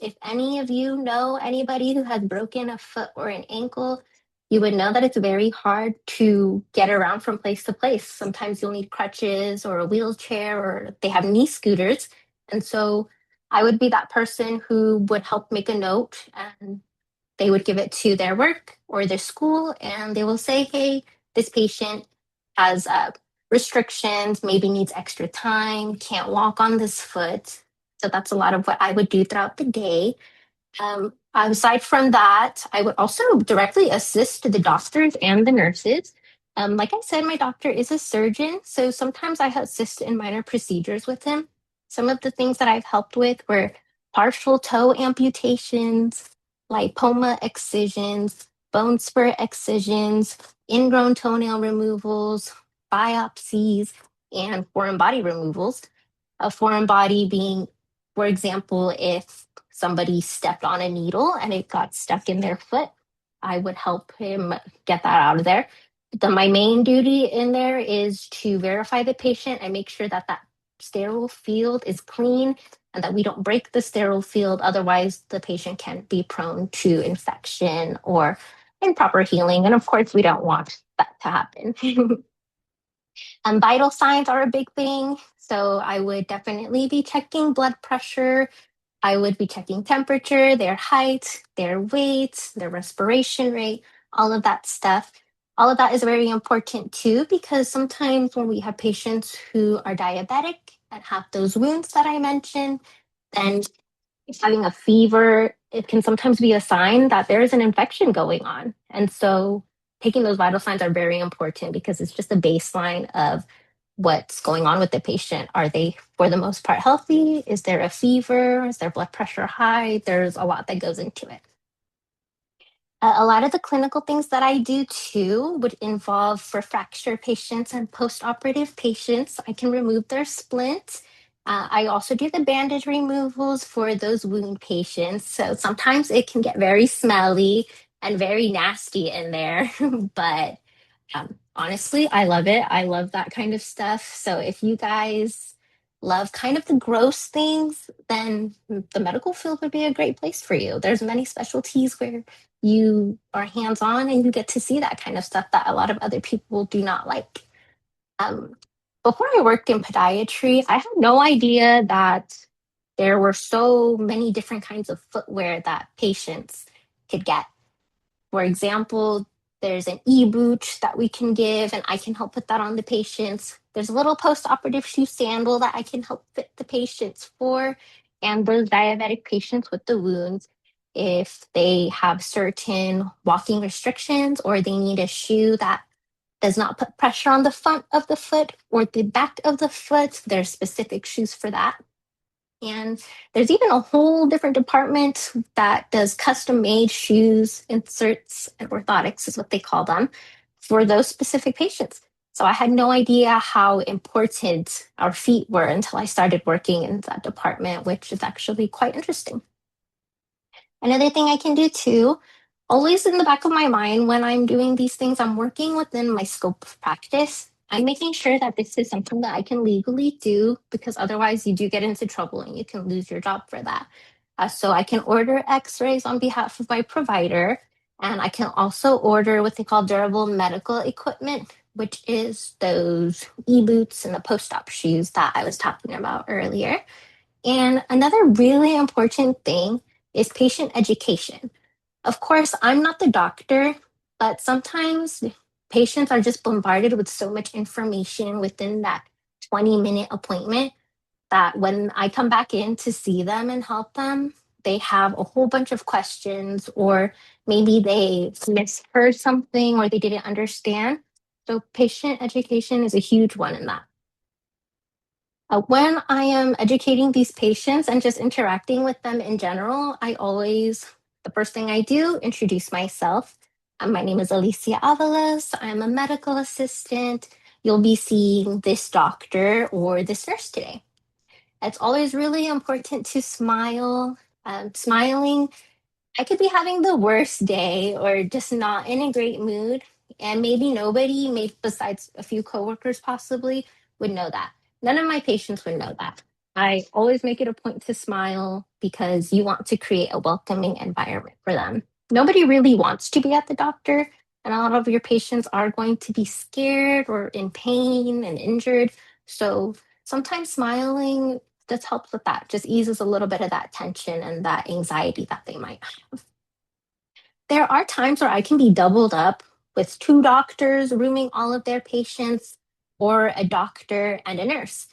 If any of you know anybody who has broken a foot or an ankle, you would know that it's very hard to get around from place to place. Sometimes you'll need crutches or a wheelchair, or they have knee scooters. And so I would be that person who would help make a note, and they would give it to their work or their school, and they will say, hey, this patient has restrictions, maybe needs extra time, can't walk on this foot. So that's a lot of what I would do throughout the day. Aside from that, I would also directly assist the doctors and the nurses. Like I said, my doctor is a surgeon, so sometimes I assist in minor procedures with him. Some of the things that I've helped with were partial toe amputations, lipoma excisions, bone spur excisions, ingrown toenail removals, biopsies, and foreign body removals. A foreign body being, for example, if somebody stepped on a needle and it got stuck in their foot, I would help him get that out of there. My main duty in there is to verify the patient and make sure that that sterile field is clean and that we don't break the sterile field. Otherwise, the patient can be prone to infection or improper healing. And of course, we don't want that to happen. Vital signs are a big thing. So I would definitely be checking blood pressure. I would be checking temperature, their height, their weight, their respiration rate, all of that stuff. All of that is very important too, because sometimes when we have patients who are diabetic and have those wounds that I mentioned, then having a fever, it can sometimes be a sign that there is an infection going on. And so taking those vital signs are very important because it's just a baseline of what's going on with the patient. Are they, for the most part, healthy? Is there a fever? Is their blood pressure high? There's a lot that goes into it. A lot of the clinical things that I do too would involve for fracture patients and post-operative patients. I can remove their splint. I also do the bandage removals for those wound patients. So sometimes it can get very smelly and very nasty in there, but honestly, I love it. I love that kind of stuff. So if you guys love kind of the gross things, then the medical field would be a great place for you. There's many specialties where you are hands-on and you get to see that kind of stuff that a lot of other people do not like. Before I worked in podiatry, I had no idea that there were so many different kinds of footwear that patients could get. For example, there's an e-boot that we can give, and I can help put that on the patients. There's a little post-operative shoe sandal that I can help fit the patients for, and those diabetic patients with the wounds, if they have certain walking restrictions or they need a shoe that does not put pressure on the front of the foot or the back of the foot, there's specific shoes for that. And there's even a whole different department that does custom made shoes, inserts, and orthotics is what they call them for those specific patients. So I had no idea how important our feet were until I started working in that department, which is actually quite interesting. Another thing I can do too, always in the back of my mind when I'm doing these things, I'm working within my scope of practice. I'm making sure that this is something that I can legally do because otherwise you do get into trouble and you can lose your job for that. So I can order x-rays on behalf of my provider, and I can also order what they call durable medical equipment, which is those e-boots and the post-op shoes that I was talking about earlier. And another really important thing is patient education. Of course, I'm not the doctor, but sometimes patients are just bombarded with so much information within that 20-minute appointment that when I come back in to see them and help them, they have a whole bunch of questions, or maybe they misheard something or they didn't understand. So patient education is a huge one in that. When I am educating these patients and just interacting with them in general, the first thing I do, introduce myself. My name is Alicia Avalos. I'm a medical assistant. You'll be seeing this doctor or this nurse today. It's always really important to smile Smiling, I could be having the worst day or just not in a great mood. And maybe nobody, maybe besides a few coworkers possibly, would know that. None of my patients would know that. I always make it a point to smile because you want to create a welcoming environment for them. Nobody really wants to be at the doctor, and a lot of your patients are going to be scared or in pain and injured. So sometimes smiling just helps with that, just eases a little bit of that tension and that anxiety that they might have. There are times where I can be doubled up with two doctors rooming all of their patients, or a doctor and a nurse.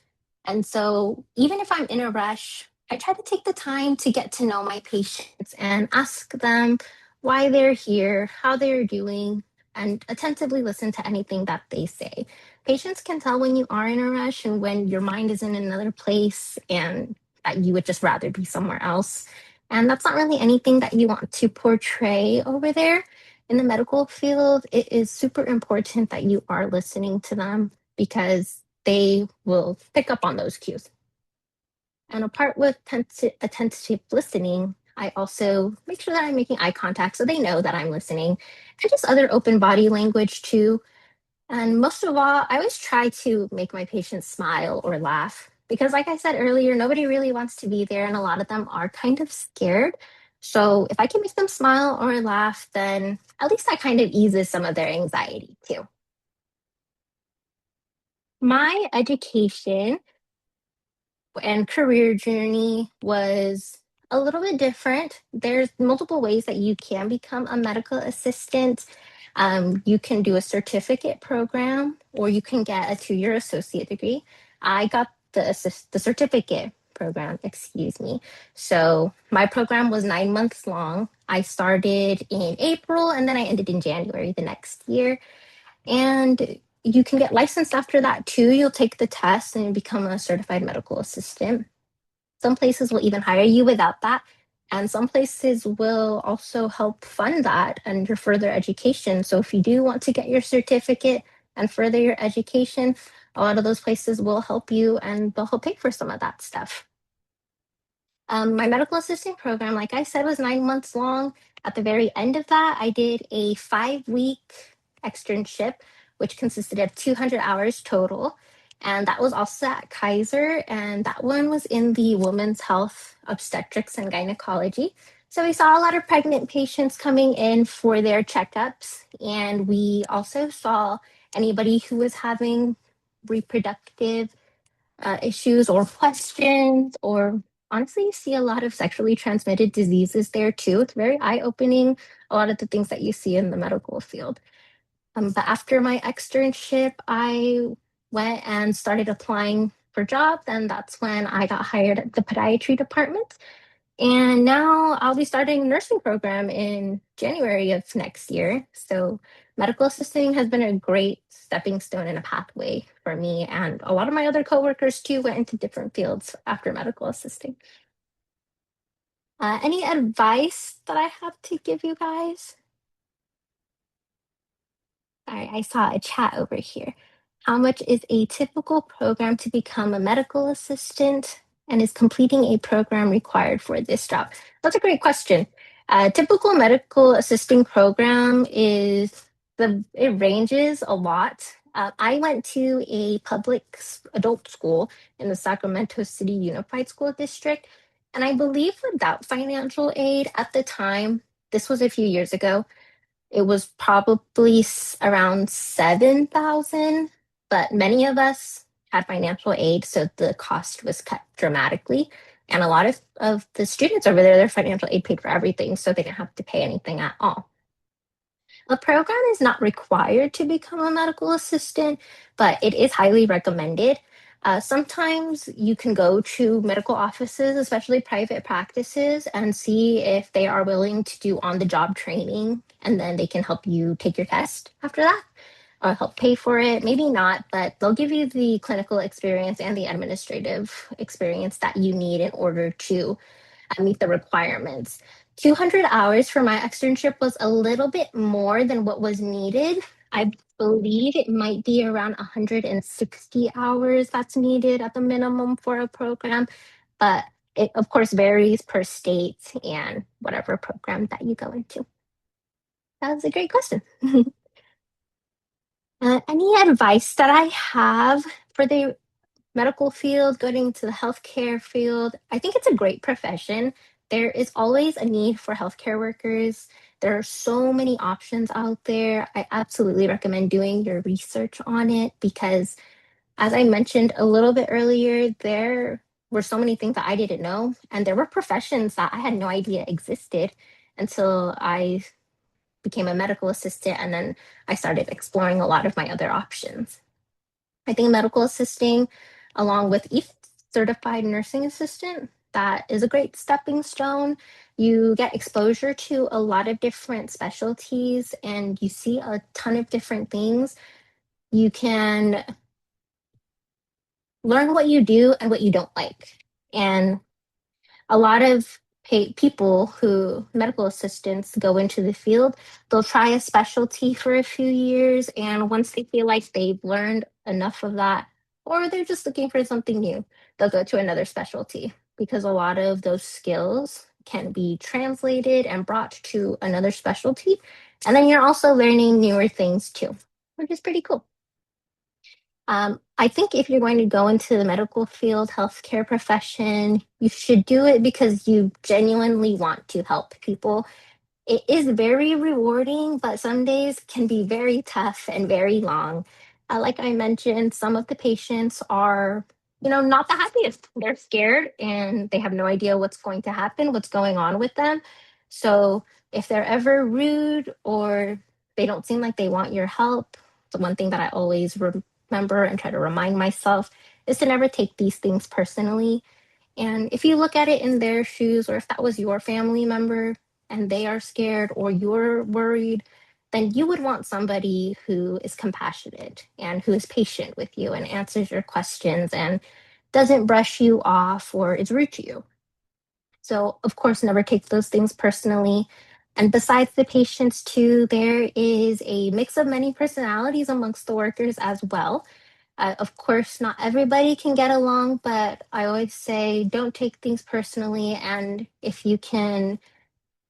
And so, even if I'm in a rush, I try to take the time to get to know my patients and ask them why they're here, how they're doing, and attentively listen to anything that they say. Patients can tell when you are in a rush and when your mind is in another place and that you would just rather be somewhere else. And that's not really anything that you want to portray over there. In the medical field, it is super important that you are listening to them because they will pick up on those cues. And apart with attentive listening, I also make sure that I'm making eye contact so they know that I'm listening, and just other open body language too. And most of all, I always try to make my patients smile or laugh because, like I said earlier, nobody really wants to be there, and a lot of them are kind of scared. So, if I can make them smile or laugh, then at least that kind of eases some of their anxiety too. My education and career journey was a little bit different. There's multiple ways that you can become a medical assistant. You can do a certificate program, or you can get a 2-year associate degree. I got the certificate program, excuse me. So my program was 9 months long. I started in April and then I ended in January the next year. And you can get licensed after that too. You'll take the test and become a certified medical assistant. Some places will even hire you without that. And some places will also help fund that and your further education. So if you do want to get your certificate and further your education, a lot of those places will help you and they'll help pay for some of that stuff. My medical assisting program, like I said, was 9 months long. At the very end of that, I did a 5-week externship, which consisted of 200 hours total. And that was also at Kaiser. And that one was in the women's health, obstetrics, and gynecology. So we saw a lot of pregnant patients coming in for their checkups. And we also saw anybody who was having reproductive issues or questions, or honestly, you see a lot of sexually transmitted diseases there too. It's very eye opening, a lot of the things that you see in the medical field. But after my externship, I went and started applying for jobs, and that's when I got hired at the podiatry department. And now I'll be starting a nursing program in January of next year. So medical assisting has been a great stepping stone and a pathway for me. And a lot of my other coworkers too went into different fields after medical assisting. Any advice that I have to give you guys? All right, I saw a chat over here. How much is a typical program to become a medical assistant? And is completing a program required for this job? That's a great question. Typical medical assisting program it ranges a lot. I went to a public adult school in the Sacramento City Unified School District, and I believe without financial aid at the time, this was a few years ago, it was probably around 7,000, but many of us had financial aid, so the cost was cut dramatically. And a lot of the students over there, their financial aid paid for everything, so they didn't have to pay anything at all. A program is not required to become a medical assistant, but it is highly recommended. Sometimes you can go to medical offices, especially private practices, and see if they are willing to do on-the-job training, and then they can help you take your test after that, or help pay for it. Maybe not, but they'll give you the clinical experience and the administrative experience that you need in order to meet the requirements. 200 hours for my externship was a little bit more than what was needed. I believe it might be around 160 hours that's needed at the minimum for a program, but It, of course, varies per state and whatever program that you go into. That was a great question. Any advice that I have for the medical field, going into the healthcare field? I think it's a great profession. There is always a need for healthcare workers. There are so many options out there. I absolutely recommend doing your research on it because, as I mentioned a little bit earlier, there were so many things that I didn't know. And there were professions that I had no idea existed until I became a medical assistant. And then I started exploring a lot of my other options. I think medical assisting, along with each certified nursing assistant, that is a great stepping stone. You get exposure to a lot of different specialties and you see a ton of different things. You can learn what you do and what you don't like. And a lot of people who, medical assistants, go into the field, they'll try a specialty for a few years. And once they feel like they've learned enough of that, or they're just looking for something new, they'll go to another specialty because a lot of those skills can be translated and brought to another specialty. And then you're also learning newer things too, which is pretty cool. I think if you're going to go into the medical field, healthcare profession, you should do it because you genuinely want to help people. It is very rewarding, but some days can be very tough and very long. Like I mentioned, some of the patients are, not the happiest. They're scared and they have no idea what's going to happen, what's going on with them. So if they're ever rude or they don't seem like they want your help, the one thing that I always remember and try to remind myself is to never take these things personally. And if you look at it in their shoes, or if that was your family member and they are scared or you're worried, then you would want somebody who is compassionate and who is patient with you and answers your questions and doesn't brush you off or is rude to you. So, of course, never take those things personally. And besides the patients, too, there is a mix of many personalities amongst the workers as well. Of course, not everybody can get along, but I always say don't take things personally. And if you can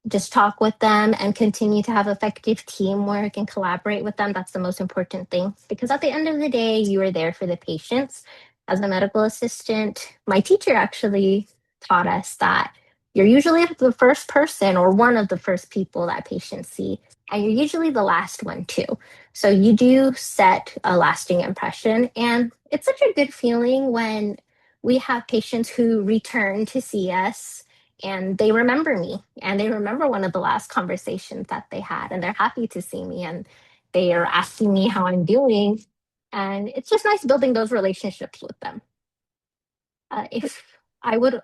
just talk with them and continue to have effective teamwork and collaborate with them, that's the most important thing. Because at the end of the day, you are there for the patients. As a medical assistant, my teacher actually taught us that you're usually the first person or one of the first people that patients see, and you're usually the last one too. So you do set a lasting impression. And it's such a good feeling when we have patients who return to see us and they remember me and they remember one of the last conversations that they had and they're happy to see me and they are asking me how I'm doing. And it's just nice building those relationships with them. If I would,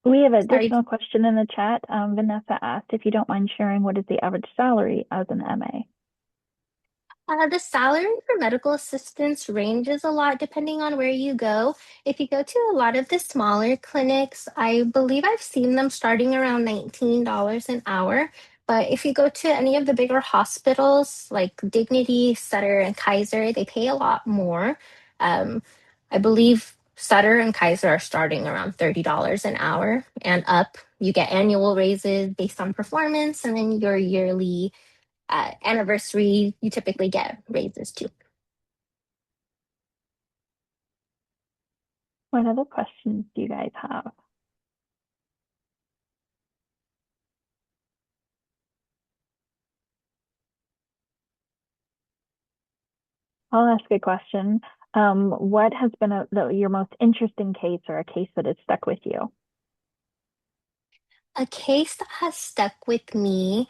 We have an sorry, additional question in the chat. Vanessa asked if you don't mind sharing what is the average salary as an MA? the salary for medical assistants ranges a lot depending on where you go. If you go to a lot of the smaller clinics, I believe I've seen them starting around $19 an hour. But if you go to any of the bigger hospitals like Dignity, Sutter, and Kaiser, they pay a lot more. I believe Sutter and Kaiser are starting around $30 an hour and up. You get annual raises based on performance, and then your yearly anniversary, you typically get raises too. What other questions do you guys have? I'll ask a question. What has been your most interesting case or a case that has stuck with you? A case that has stuck with me,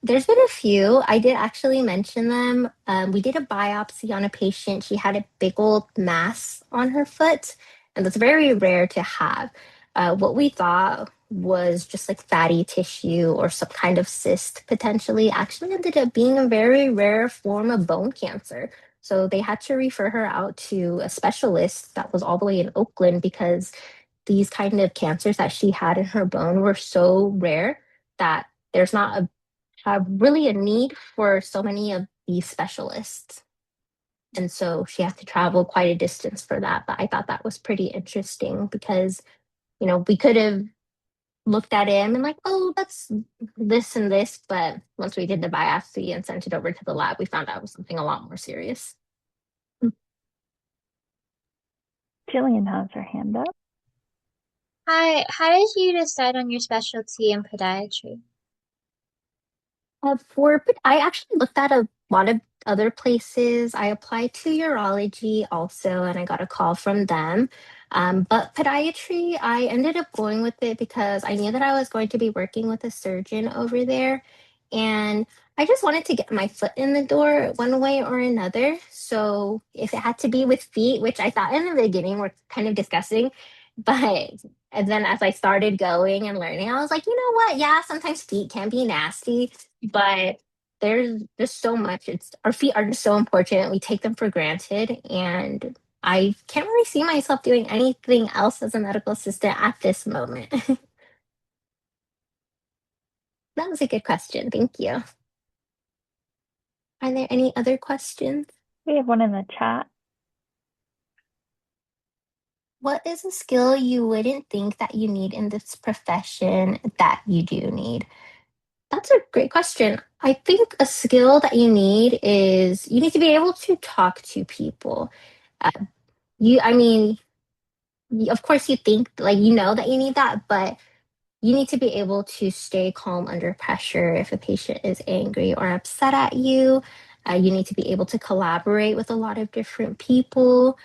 there's been a few. I did actually mention them. We did a biopsy on a patient. She had a big old mass on her foot, and that's very rare to have. What we thought was just like fatty tissue or some kind of cyst potentially actually ended up being a very rare form of bone cancer. So they had to refer her out to a specialist that was all the way in Oakland because these kind of cancers that she had in her bone were so rare that there's not really a need for so many of these specialists. And so she had to travel quite a distance for that. But I thought that was pretty interesting because we could have looked at him and like, oh, that's this and this. But once we did the biopsy and sent it over to the lab, we found out it was something a lot more serious. Jillian has her hand up. Hi, how did you decide on your specialty in podiatry? I actually looked at a lot of other places. I applied to urology also, and I got a call from them. But podiatry, I ended up going with it because I knew that I was going to be working with a surgeon over there. And I just wanted to get my foot in the door one way or another. So if it had to be with feet, which I thought in the beginning were kind of disgusting, but and then as I started going and learning, I was like, you know what? Yeah, sometimes feet can be nasty, but there's just so much. It's our feet are just so important. We take them for granted, and I can't really see myself doing anything else as a medical assistant at this moment. That was a good question. Thank you. Are there any other questions? We have one in the chat. What is a skill you wouldn't think that you need in this profession that you do need? That's a great question. I think a skill that you need is you need to be able to talk to people. Uh, I mean, of course, you think like that you need that, but you need to be able to stay calm under pressure if a patient is angry or upset at you. You need to be able to collaborate with a lot of different people.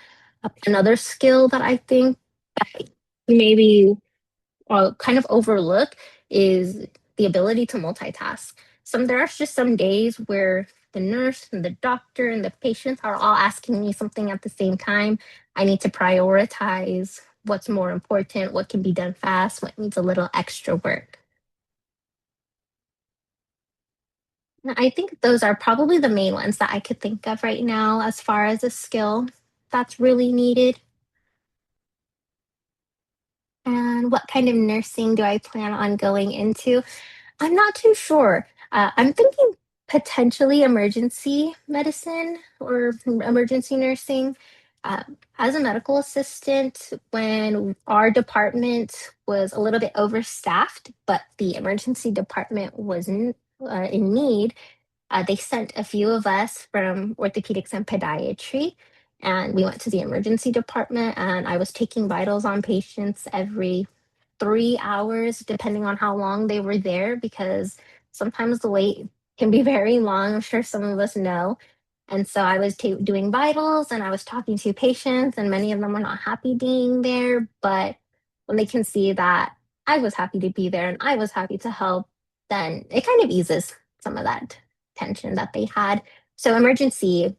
Another skill that I think that maybe kind of overlook is the ability to multitask. There's just some days where the nurse and the doctor and the patients are all asking me something at the same time. I need to prioritize what's more important, what can be done fast, what needs a little extra work. I think those are probably the main ones that I could think of right now as far as a skill that's really needed. And what kind of nursing do I plan on going into? I'm not too sure. I'm thinking potentially emergency medicine or emergency nursing. As a medical assistant, when our department was a little bit overstaffed, but the emergency department was in need, they sent a few of us from orthopedics and podiatry, and we went to the emergency department, and I was taking vitals on patients every 3 hours, depending on how long they were there, because sometimes the wait can be very long. I'm sure some of us know. And so I was doing vitals and I was talking to patients, and many of them were not happy being there. But when they can see that I was happy to be there and I was happy to help, then it kind of eases some of that tension that they had. So, emergency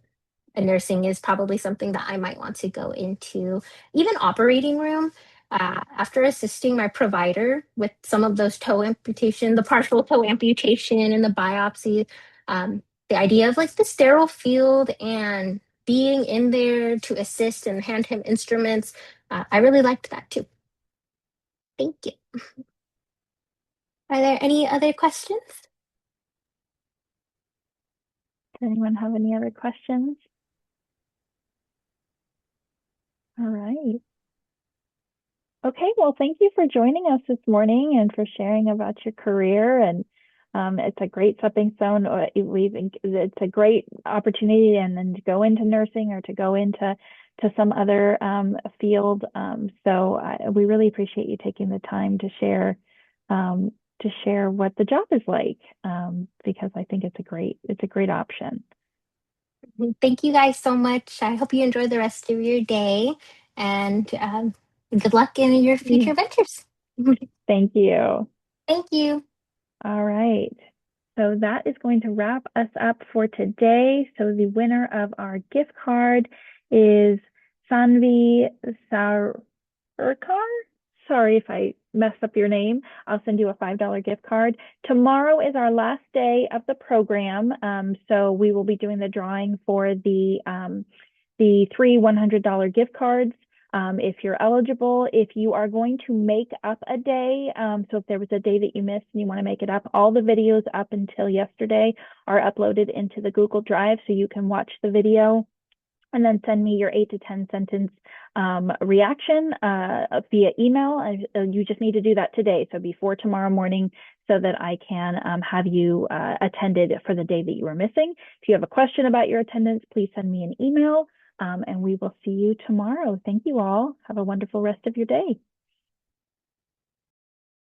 nursing is probably something that I might want to go into, even operating room. After assisting my provider with some of those toe amputation, the partial toe amputation and the biopsy, the idea of like the sterile field and being in there to assist and hand him instruments, I really liked that too. Thank you. Are there any other questions? Does anyone have any other questions? All right. Okay, well, thank you for joining us this morning and for sharing about your career. And it's a great stepping stone. It's a great opportunity, and then to go into nursing or to go into some other field. We really appreciate you taking the time to share what the job is like, because I think it's a great option. Thank you guys so much. I hope you enjoy the rest of your day, and good luck in your future ventures. Thank you. Thank you. All right. So that is going to wrap us up for today. So the winner of our gift card is Sanvi Sarkar. Sorry if I messed up your name. I'll send you a $5 gift card. Tomorrow is our last day of the program. So we will be doing the drawing for the 3 $100 gift cards. If you're eligible, if you are going to make up a day, so if there was a day that you missed and you want to make it up, all the videos up until yesterday are uploaded into the Google Drive, so you can watch the video and then send me your 8 to 10 sentence reaction via email. You just need to do that today, so before tomorrow morning, so that I can have you attended for the day that you were missing. If you have a question about your attendance, please send me an email, and we will see you tomorrow. Thank you all. Have a wonderful rest of your day.